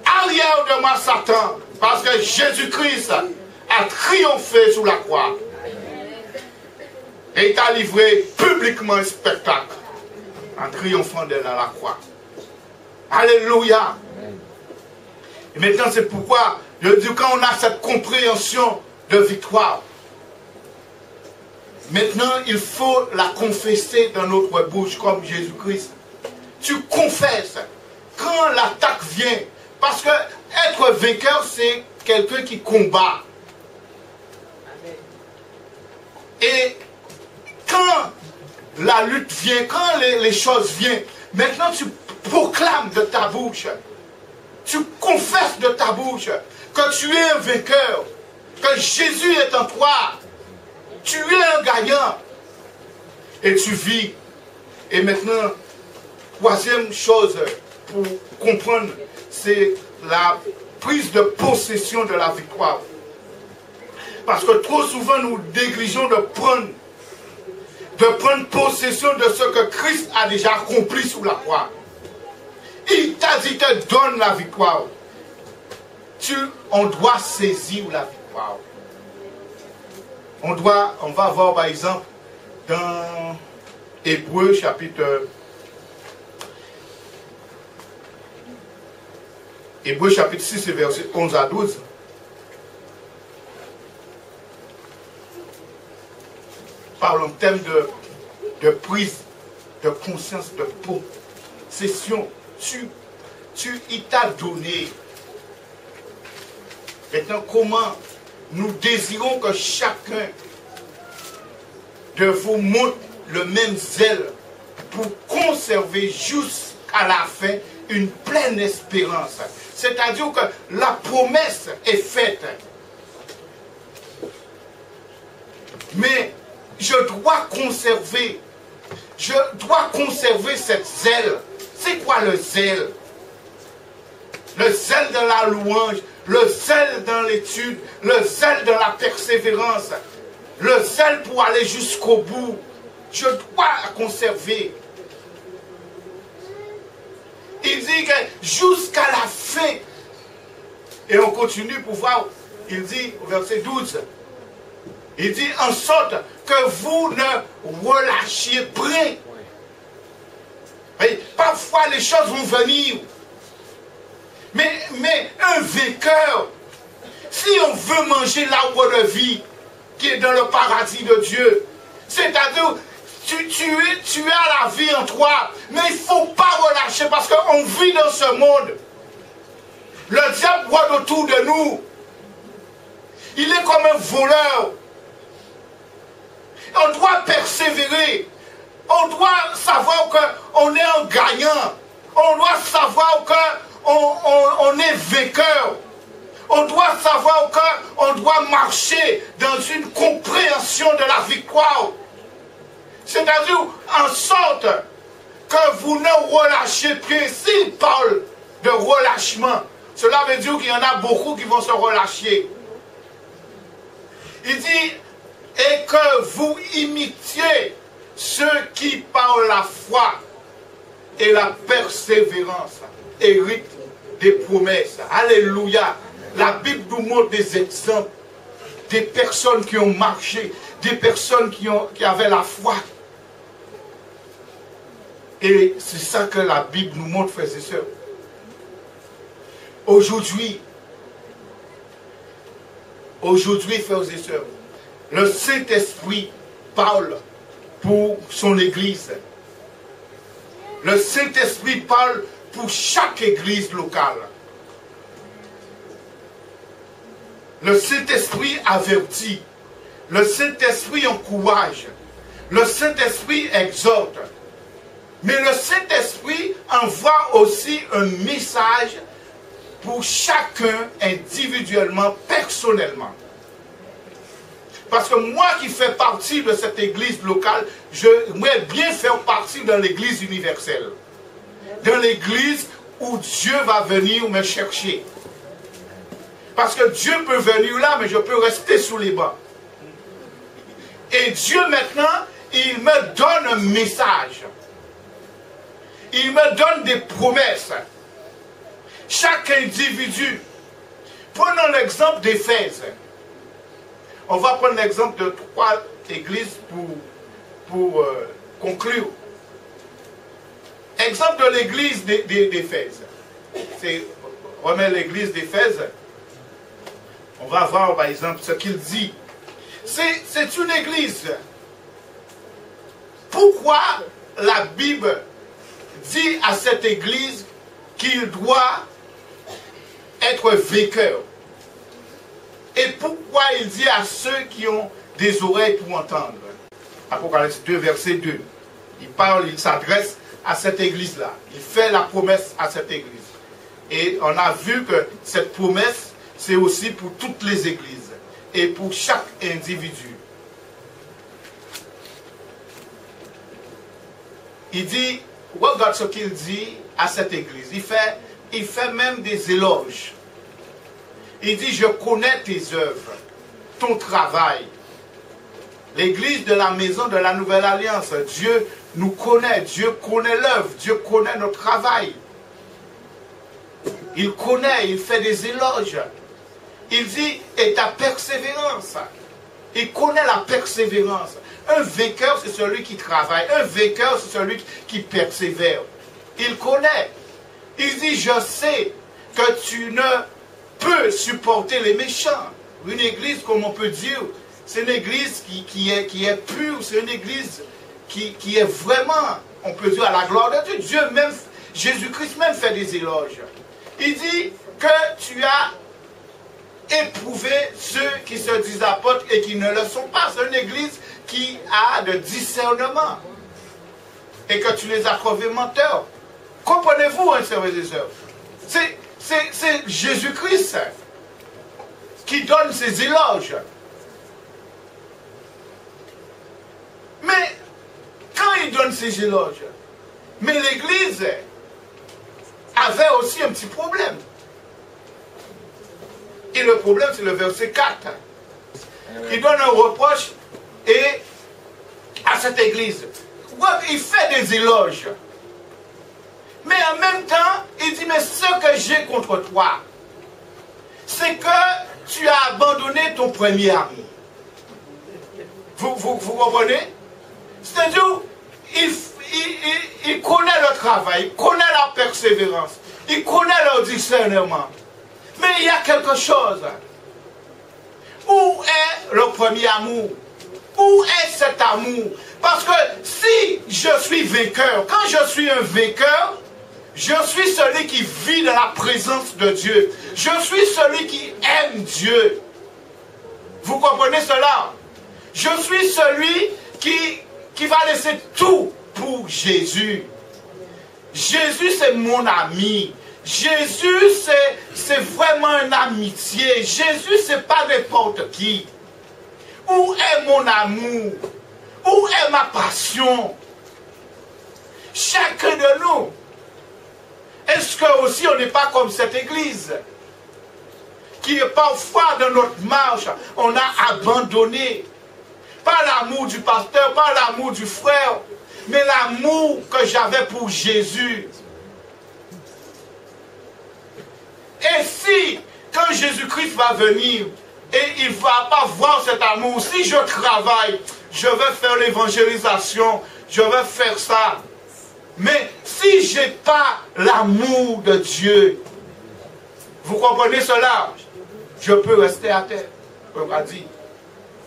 arrière de moi Satan, parce que Jésus-Christ a triomphé sous la croix. Et il t'a livré publiquement un spectacle en triomphant de la croix. Alléluia. Et maintenant c'est pourquoi je dis quand on a cette compréhension de victoire, maintenant il faut la confesser dans notre bouche comme Jésus-Christ. Tu confesses quand l'attaque vient. Parce que être vainqueur, c'est quelqu'un qui combat. Et quand la lutte vient, quand les choses viennent, Maintenant tu proclames de ta bouche, tu confesses de ta bouche que tu es un vainqueur, que Jésus est en toi, tu es un gagnant, et tu vis. Et maintenant, troisième chose pour comprendre, c'est la prise de possession de la victoire. Parce que trop souvent nous négligeons de prendre possession de ce que Christ a déjà accompli sous la croix. Il t'a dit, te donne la victoire. On doit saisir la victoire. On va voir par exemple dans Hébreux chapitre 6 verset 11 à 12. Parlons thème de prise de conscience, de possession. Il t'a donné. Maintenant, comment nous désirons que chacun de vous montre le même zèle pour conserver jusqu'à la fin une pleine espérance. C'est-à-dire que la promesse est faite. Mais je dois conserver cette zèle. C'est quoi le zèle? Le zèle de la louange, le zèle dans l'étude, le zèle de la persévérance, le zèle pour aller jusqu'au bout. Je dois la conserver. Il dit que jusqu'à la fin, et on continue pour voir, il dit au verset 12, il dit en sorte que vous ne relâchiez prise. Parfois les choses vont venir. Mais un vainqueur, si on veut manger l'arbre de vie qui est dans le paradis de Dieu, c'est-à-dire tu as la vie en toi, mais il ne faut pas relâcher parce qu'on vit dans ce monde. Le diable rôde autour de nous. Il est comme un voleur. On doit persévérer. On doit savoir qu'on est un gagnant. On doit savoir qu'on est vainqueur. On doit savoir qu'on doit marcher dans une compréhension de la victoire. C'est-à-dire en sorte que vous ne relâchez plus. S'il parle de relâchement, cela veut dire qu'il y en a beaucoup qui vont se relâcher. Il dit, et que vous imitiez ceux qui par la foi et la persévérance héritent des promesses. Alléluia. La Bible nous montre des exemples, des personnes qui ont marché, des personnes qui avaient la foi. Et c'est ça que la Bible nous montre, frères et sœurs. Aujourd'hui, frères et sœurs, le Saint-Esprit parle pour son Église. Le Saint-Esprit parle pour chaque Église locale. Le Saint-Esprit avertit. Le Saint-Esprit encourage. Le Saint-Esprit exhorte. Mais le Saint-Esprit envoie aussi un message pour chacun individuellement, personnellement. Parce que moi qui fais partie de cette église locale, j'aimerais bien faire partie de l'église universelle. Dans l'église où Dieu va venir me chercher. Parce que Dieu peut venir là, mais je peux rester sous les bancs. Et Dieu maintenant, il me donne un message. Il me donne des promesses. Chaque individu. Prenons l'exemple d'Éphèse. On va prendre l'exemple de 3 églises pour conclure. Exemple de l'église d'Éphèse. Remet l'église d'Éphèse. On va voir par exemple ce qu'il dit. C'est une église. Pourquoi la Bible dit à cette église qu'il doit être vainqueur? Et pourquoi il dit à ceux qui ont des oreilles pour entendre? Apocalypse 2, verset 2. Il s'adresse à cette église-là. Il fait la promesse à cette église. Et on a vu que cette promesse, c'est aussi pour toutes les églises et pour chaque individu. Il dit, regarde ce qu'il dit à cette église. Il fait même des éloges. Il dit, je connais tes œuvres, ton travail. L'église de la maison de la Nouvelle Alliance, Dieu nous connaît, Dieu connaît l'œuvre, Dieu connaît notre travail. Il connaît, il fait des éloges. Il dit, et ta persévérance. Il connaît la persévérance. Un vainqueur, c'est celui qui travaille. Un vainqueur, c'est celui qui persévère. Il connaît. Il dit, je sais que tu ne peux supporter les méchants. Une église, comme on peut dire, c'est une église qui est pure. C'est une église qui est vraiment, on peut dire, à la gloire de Dieu. Dieu même, Jésus-Christ même fait des éloges. Il dit que tu as éprouvé ceux qui se disent apôtres et qui ne le sont pas. C'est une église qui a de discernement. Et que tu les as trouvés menteurs. Comprenez-vous, hein, frères et sœurs? C'est Jésus-Christ qui donne ses éloges. Mais quand il donne ses éloges, mais l'église avait aussi un petit problème. Et le problème, c'est le verset 4. Il donne un reproche à cette église. Il fait des éloges. Mais en même temps, il dit, mais ce que j'ai contre toi, c'est que tu as abandonné ton premier amour. Vous comprenez? C'est-à-dire, il connaît le travail, il connaît la persévérance, il connaît le discernement. Mais il y a quelque chose. Où est le premier amour? Où est cet amour? Parce que si je suis vainqueur, quand je suis un vainqueur, je suis celui qui vit dans la présence de Dieu. Je suis celui qui aime Dieu. Vous comprenez cela? Je suis celui qui va laisser tout pour Jésus. Jésus, c'est mon ami. Jésus, c'est vraiment une amitié. Jésus, c'est pas n'importe qui. Où est mon amour? Où est ma passion? Chacun de nous. Est-ce que aussi on n'est pas comme cette église? Qui est parfois dans notre marche, on a abandonné. Pas l'amour du pasteur, pas l'amour du frère, mais l'amour que j'avais pour Jésus. Et si, quand Jésus-Christ va venir, et il ne va pas voir cet amour, si je travaille, je vais faire l'évangélisation, je vais faire ça. Mais si je n'ai pas l'amour de Dieu, vous comprenez cela? Je peux rester à terre, comme on a dit.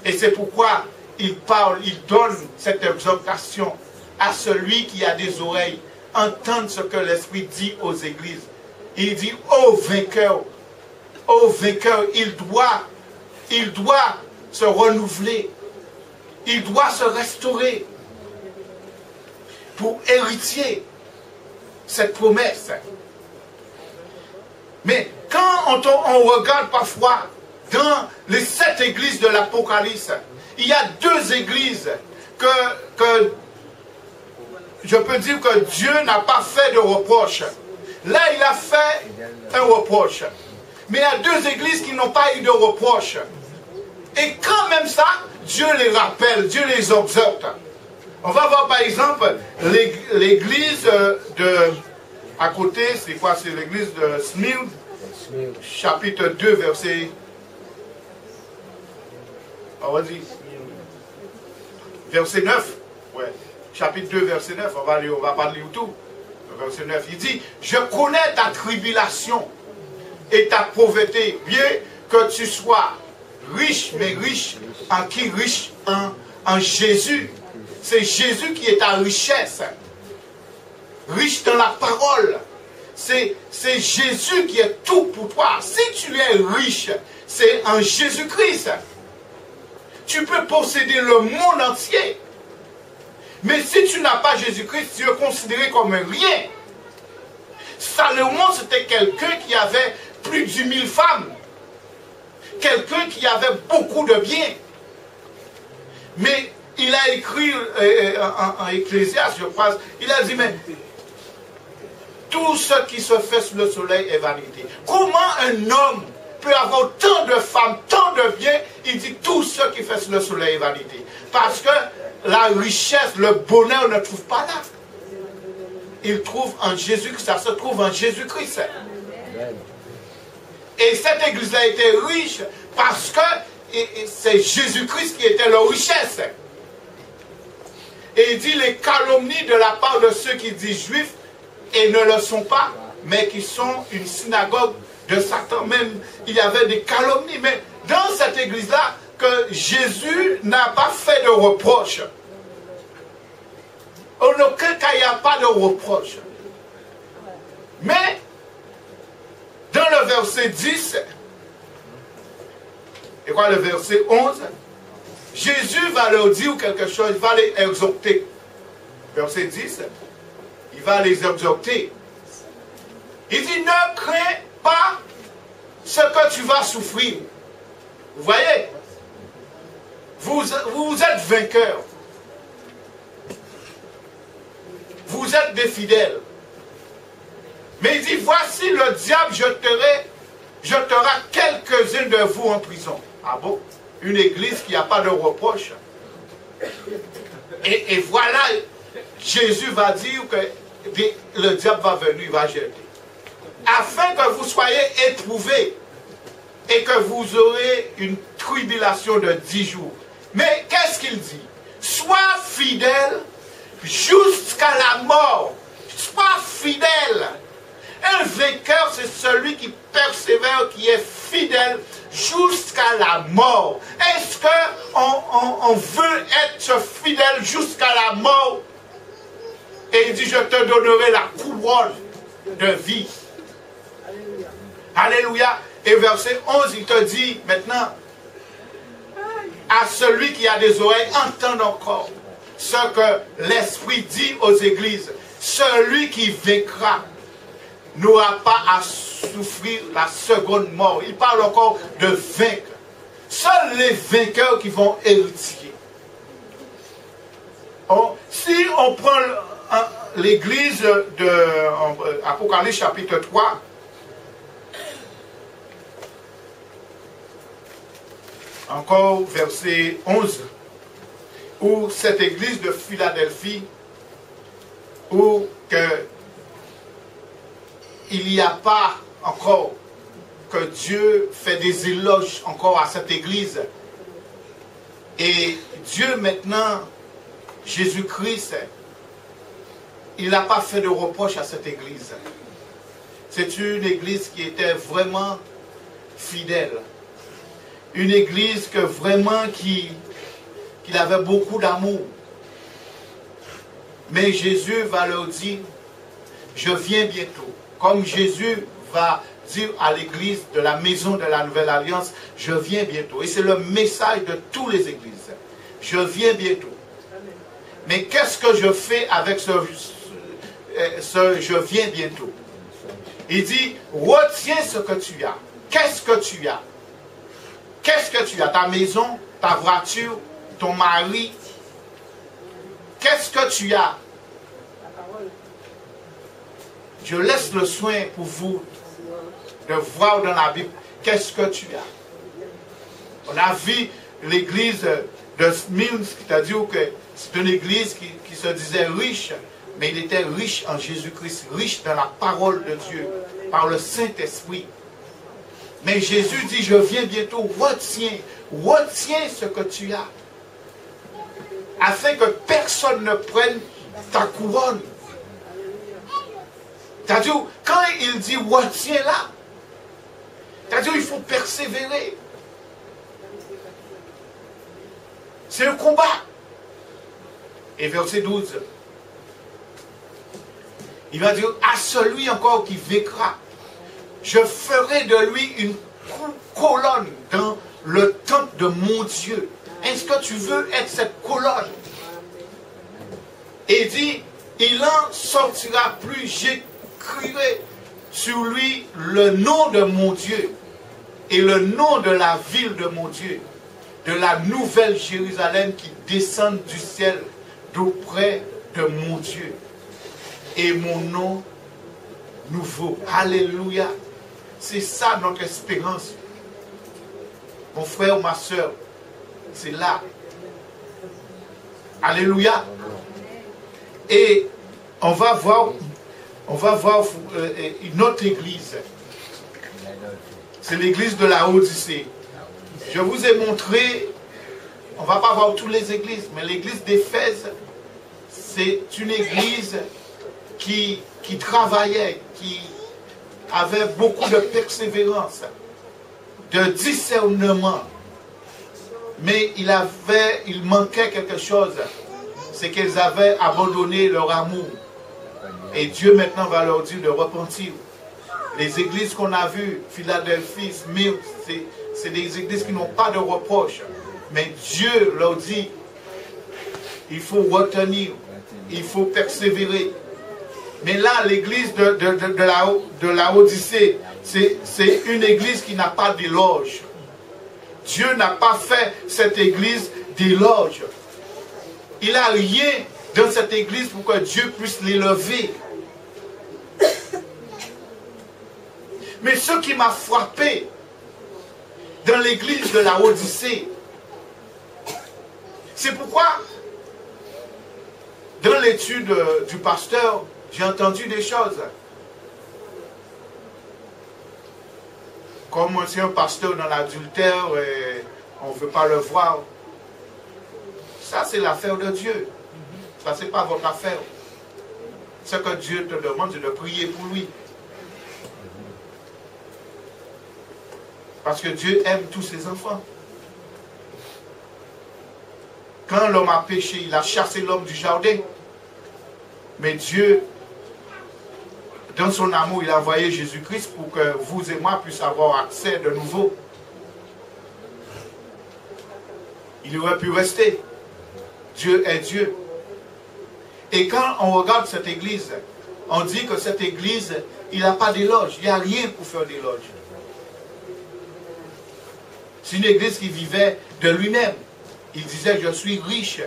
Et c'est pourquoi il parle, il donne cette exhortation à celui qui a des oreilles, entendre ce que l'Esprit dit aux églises. Il dit, ô vainqueur, il doit se renouveler, il doit se restaurer pour hériter cette promesse. Mais quand on regarde parfois dans les 7 églises de l'Apocalypse, il y a 2 églises que je peux dire que Dieu n'a pas fait de reproche. Là, il a fait un reproche. Mais il y a 2 églises qui n'ont pas eu de reproche. Et quand même ça, Dieu les rappelle, Dieu les exhorte. On va voir par exemple l'église à côté, c'est quoi? C'est l'église de Smyrne, chapitre 2, verset... Oh, vas-y. Verset 9. Ouais. Chapitre 2, verset 9. On va pas lire tout. Verset 9. Il dit, je connais ta tribulation et ta pauvreté, bien que tu sois riche, mais riche en qui? Riche en Jésus. C'est Jésus qui est ta richesse. Riche dans la parole. C'est Jésus qui est tout pour toi. Si tu es riche, c'est en Jésus-Christ. Tu peux posséder le monde entier. Mais si tu n'as pas Jésus-Christ, tu es considéré comme un rien. Salomon, c'était quelqu'un qui avait plus de 10 000 femmes. Quelqu'un qui avait beaucoup de biens. Mais il a écrit en Ecclésiaste, je crois, il a dit, mais tout ce qui se fait sous le soleil est vanité. Comment un homme peut avoir tant de femmes, tant de biens? Il dit, tout ce qui fait sous le soleil est vanité. Parce que la richesse, le bonheur ne trouve pas là. Il trouve en Jésus-Christ, ça se trouve en Jésus-Christ. Et cette église-là était riche parce que c'est Jésus-Christ qui était leur richesse. Et il dit les calomnies de la part de ceux qui disent juifs et ne le sont pas, mais qui sont une synagogue de Satan. Même il y avait des calomnies. Mais dans cette église-là, que Jésus n'a pas fait de reproche. En aucun cas, il n'y a pas de reproche. Mais, dans le verset 10, et quoi le verset 11, Jésus va leur dire quelque chose, il va les exhorter. Verset 10, il va les exhorter. Il dit, ne crains pas ce que tu vas souffrir. Vous voyez, vous êtes vainqueurs. Vous êtes des fidèles. Mais il dit, voici le diable jetera quelques-uns de vous en prison. Ah bon? Une église qui n'a pas de reproche. Et voilà, Jésus va dire que le diable va venir, il va jeter. Afin que vous soyez éprouvés et que vous aurez une tribulation de 10 jours. Mais qu'est-ce qu'il dit? Sois fidèle jusqu'à la mort. Sois fidèle. Un vainqueur, c'est celui qui persévère, qui est fidèle jusqu'à la mort. Est-ce qu'on veut être fidèle jusqu'à la mort? Et il dit, je te donnerai la couronne de vie. Alléluia. Et verset 11, il te dit maintenant, à celui qui a des oreilles, entende encore ce que l'Esprit dit aux églises. Celui qui vaincra n'aura pas à souffrir la seconde mort. Il parle encore de vaincre. Seuls les vainqueurs qui vont hériter. Si on prend l'église de Apocalypse chapitre 3, encore verset 11, où cette église de Philadelphie, où il n'y a pas encore que Dieu fait des éloges encore à cette église. Et Dieu maintenant, Jésus-Christ, il n'a pas fait de reproche à cette église. C'est une église qui était vraiment fidèle. Une église que vraiment qui avait beaucoup d'amour. Mais Jésus va leur dire, je viens bientôt. Comme Jésus va dire à l'église de la maison de la Nouvelle Alliance, je viens bientôt. Et c'est le message de toutes les églises. Je viens bientôt. Mais qu'est-ce que je fais avec ce je viens bientôt? Il dit, retiens ce que tu as. Qu'est-ce que tu as? Qu'est-ce que tu as? Ta maison, ta voiture, ton mari. Qu'est-ce que tu as? Je laisse le soin pour vous de voir dans la Bible qu'est-ce que tu as. On a vu l'église de Smyrne qui t'a dit que c'est une église qui se disait riche, mais il était riche en Jésus-Christ, riche dans la parole de Dieu, par le Saint-Esprit. Mais Jésus dit, je viens bientôt, retiens ce que tu as, afin que personne ne prenne ta couronne. C'est-à-dire, quand il dit retiens-la, c'est-à-dire il faut persévérer. C'est un combat. Et verset 12, il va dire, à celui encore qui vaincra, je ferai de lui une colonne dans le temple de mon Dieu. Est-ce que tu veux être cette colonne? Et il dit, il en sortira plus, j'écrirai sur lui le nom de mon Dieu et le nom de la ville de mon Dieu, de la nouvelle Jérusalem qui descend du ciel d'auprès de mon Dieu et mon nom nouveau. Alléluia. C'est ça notre espérance. Mon frère ou ma soeur, c'est là. Alléluia. Et on va voir une autre église. C'est l'église de la Odyssée. Je vous ai montré, on ne va pas voir toutes les églises, mais l'église d'Éphèse, c'est une église qui travaillait, qui avait beaucoup de persévérance, de discernement. Mais il manquait quelque chose. C'est qu'ils avaient abandonné leur amour. Et Dieu maintenant va leur dire de repentir. Les églises qu'on a vues, Philadelphie, Smyrne, c'est des églises qui n'ont pas de reproche. Mais Dieu leur dit, il faut retenir, il faut persévérer. Mais là, l'église de la Odyssée, c'est une église qui n'a pas d'éloge. Dieu n'a pas fait cette église d'éloge. Il n'a rien dans cette église pour que Dieu puisse l'élever. Mais ce qui m'a frappé dans l'église de la Odyssée, c'est pourquoi dans l'étude du pasteur, j'ai entendu des choses. Comme c'est un pasteur dans l'adultère et on ne veut pas le voir. Ça, c'est l'affaire de Dieu. Ça, ce n'est pas votre affaire. Ce que Dieu te demande, c'est de prier pour lui. Parce que Dieu aime tous ses enfants. Quand l'homme a péché, il a chassé l'homme du jardin. Mais Dieu, dans son amour, il a envoyé Jésus-Christ pour que vous et moi puissions avoir accès de nouveau. Il aurait pu rester. Dieu est Dieu. Et quand on regarde cette église, on dit que cette église, il n'a pas d'éloge. Il n'y a rien pour faire d'éloge. C'est une église qui vivait de lui-même. Il disait, je suis riche,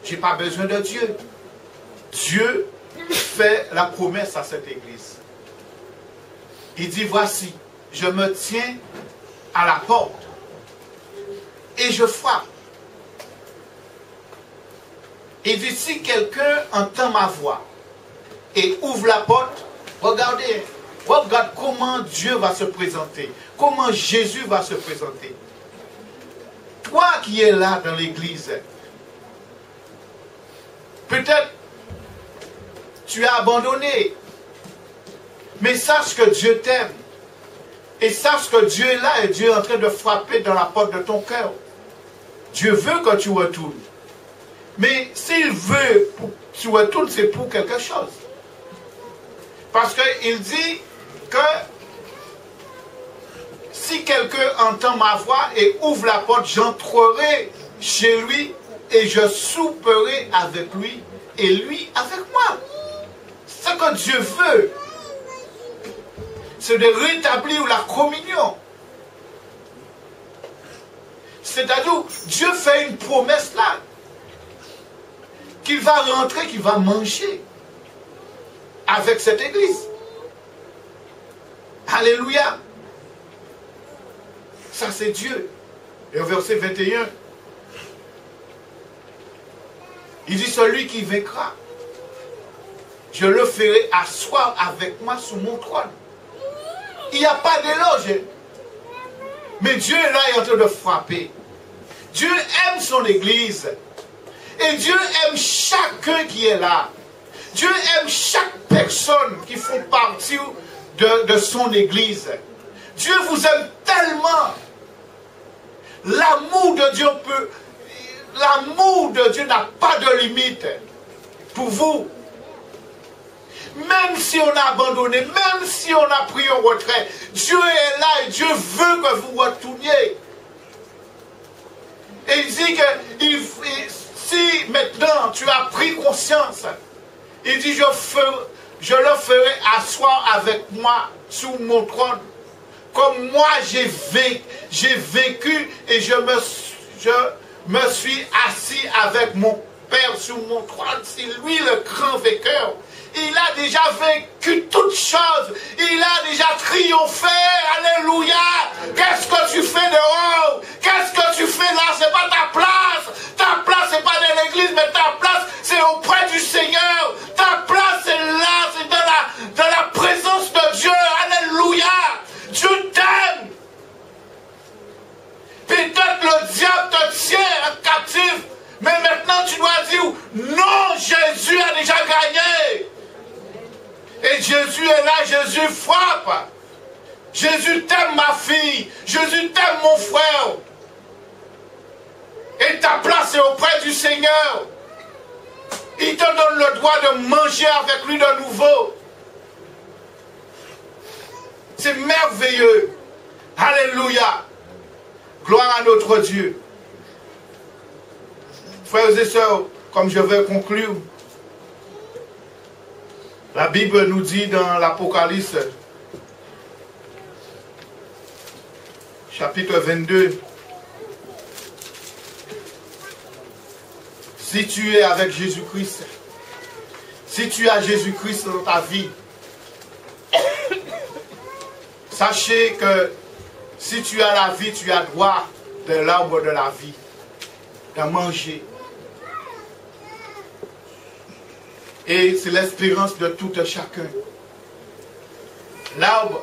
je n'ai pas besoin de Dieu. Dieu fait la promesse à cette église. Il dit, voici, je me tiens à la porte et je frappe. Il dit, si quelqu'un entend ma voix et ouvre la porte, regardez, regarde comment Dieu va se présenter, comment Jésus va se présenter. Toi qui es là dans l'église, peut-être tu as abandonné, mais sache que Dieu t'aime. Et sache que Dieu est là et Dieu est en train de frapper dans la porte de ton cœur. Dieu veut que tu retournes. Mais s'il veut que tu retournes, c'est pour quelque chose. Parce qu'il dit que si quelqu'un entend ma voix et ouvre la porte, j'entrerai chez lui et je souperai avec lui et lui avec moi. Ce que Dieu veut, c'est de rétablir la communion. C'est-à-dire, Dieu fait une promesse là, qu'il va rentrer, qu'il va manger avec cette église. Alléluia. Ça c'est Dieu. Et au verset 21, il dit, celui qui vaincra, je le ferai asseoir avec moi sous mon trône. Il n'y a pas d'éloge. Mais Dieu est là, il est en train de frapper. Dieu aime son église. Et Dieu aime chacun qui est là. Dieu aime chaque personne qui font partie de son église. Dieu vous aime tellement. L'amour de Dieu l'amour de Dieu n'a pas de limite pour vous. Même si on a abandonné, même si on a pris en retrait, Dieu est là et Dieu veut que vous retourniez. Et il dit que si maintenant tu as pris conscience, il dit, je le ferai asseoir avec moi sous mon trône. Comme moi j'ai vécu et je me suis assis avec mon Père sur mon trône. C'est lui le grand vainqueur. Il a déjà vécu toutes choses. Il a déjà triomphé. Alléluia. Qu'est-ce que tu fais dehors? Qu'est-ce que tu fais là? C'est pas ta place. Ta place, c'est pas dans l'église, mais ta place, c'est auprès du Seigneur. Ta place, c'est là, c'est dans la présence de Dieu. Alléluia. Dieu t'aime. Peut-être le diable te tient captif, mais maintenant tu dois dire, non, Jésus a déjà gagné. Et Jésus est là, Jésus frappe. Jésus t'aime ma fille, Jésus t'aime mon frère. Et ta place est auprès du Seigneur. Il te donne le droit de manger avec lui de nouveau. C'est merveilleux. Alléluia. Gloire à notre Dieu. Frères et sœurs, comme je vais conclure, la Bible nous dit dans l'Apocalypse, chapitre 22, si tu es avec Jésus-Christ, si tu as Jésus-Christ dans ta vie, sachez que si tu as la vie, tu as droit de l'arbre de la vie, de manger. Et c'est l'espérance de tout chacun. L'arbre,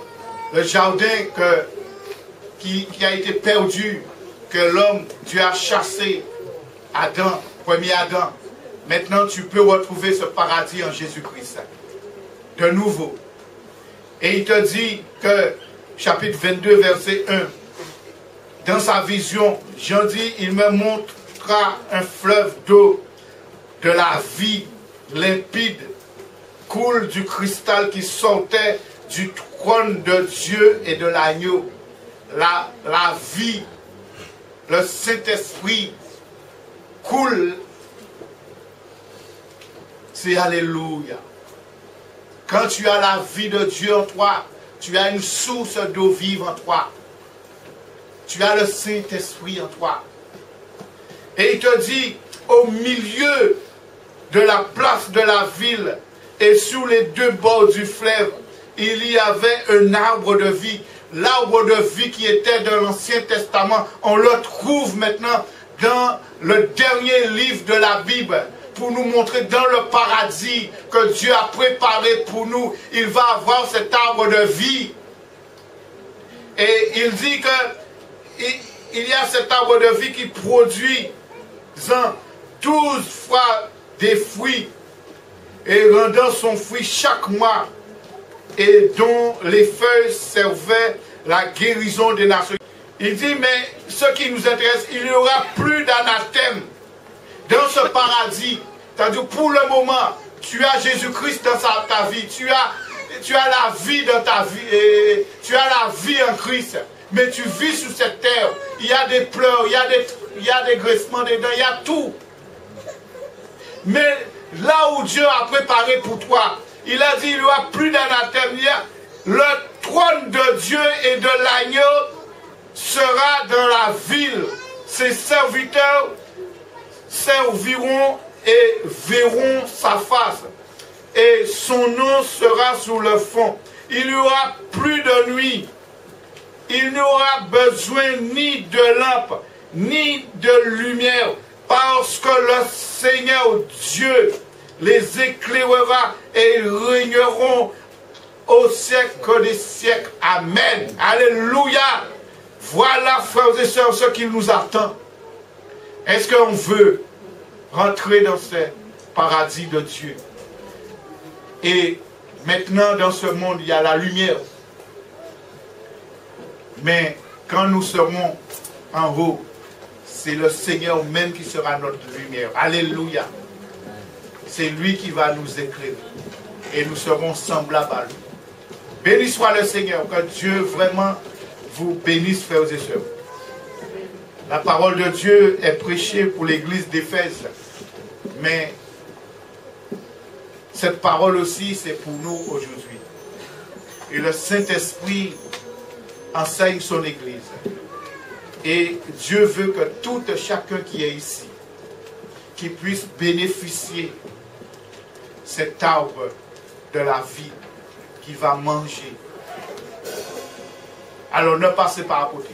le jardin qui a été perdu, que l'homme, Dieu a chassé, Adam, premier Adam. Maintenant, tu peux retrouver ce paradis en Jésus-Christ. De nouveau. Et il te dit que, chapitre 22, verset 1, dans sa vision, Jean dit, il me montra un fleuve d'eau de la vie limpide, coule du cristal qui sortait du trône de Dieu et de l'agneau. La vie, le Saint-Esprit coule. C'est Alléluia. Quand tu as la vie de Dieu en toi, tu as une source d'eau vive en toi. Tu as le Saint-Esprit en toi. Et il te dit, au milieu de la place de la ville et sur les deux bords du fleuve, il y avait un arbre de vie. L'arbre de vie qui était dans l'Ancien Testament, on le trouve maintenant dans le dernier livre de la Bible pour nous montrer dans le paradis que Dieu a préparé pour nous. Il va avoir cet arbre de vie. Et il dit que il y a cet arbre de vie qui produit 12 fois des fruits et rendant son fruit chaque mois et dont les feuilles servaient la guérison des nations. Il dit, mais ce qui nous intéresse, il n'y aura plus d'anathème dans ce paradis. C'est-à-dire, pour le moment, tu as Jésus-Christ dans ta vie, tu as la vie dans ta vie, et tu as la vie en Christ, mais tu vis sur cette terre. Il y a des pleurs, il y a des graissements des dents, il y a tout. Mais là où Dieu a préparé pour toi, il a dit, il n'y aura plus d'anathème. Le trône de Dieu et de l'agneau sera dans la ville. Ses serviteurs serviront et verront sa face. Et son nom sera sur le fond. Il n'y aura plus de nuit. Il n'y aura besoin ni de lampe, ni de lumière, parce que le Seigneur Dieu les éclairera et ils régneront au siècle des siècles. Amen. Alléluia. Voilà, frères et sœurs, ce qui nous attend. Est-ce qu'on veut rentrer dans ce paradis de Dieu? Et maintenant, dans ce monde, il y a la lumière. Mais quand nous serons en haut, c'est le Seigneur même qui sera notre lumière. Alléluia. C'est lui qui va nous éclairer. Et nous serons semblables à lui. Béni soit le Seigneur. Que Dieu vraiment vous bénisse, frères et sœurs. La parole de Dieu est prêchée pour l'église d'Éphèse. Mais cette parole aussi, c'est pour nous aujourd'hui. Et le Saint-Esprit enseigne son Église. Et Dieu veut que tout chacun qui est ici, qui puisse bénéficier cet arbre de la vie qui va manger. Alors ne passez pas à côté.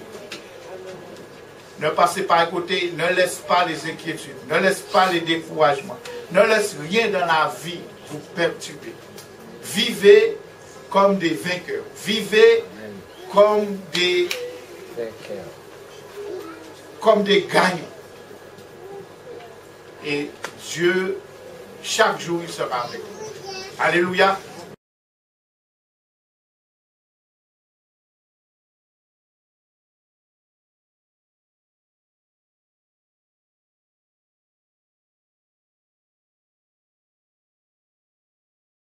Ne passez pas à côté, ne laisse pas les inquiétudes, ne laisse pas les découragements, ne laisse rien dans la vie vous perturber. Vivez comme des vainqueurs. Vivez comme des gagnants. Et Dieu, chaque jour, il sera avec vous. Alléluia.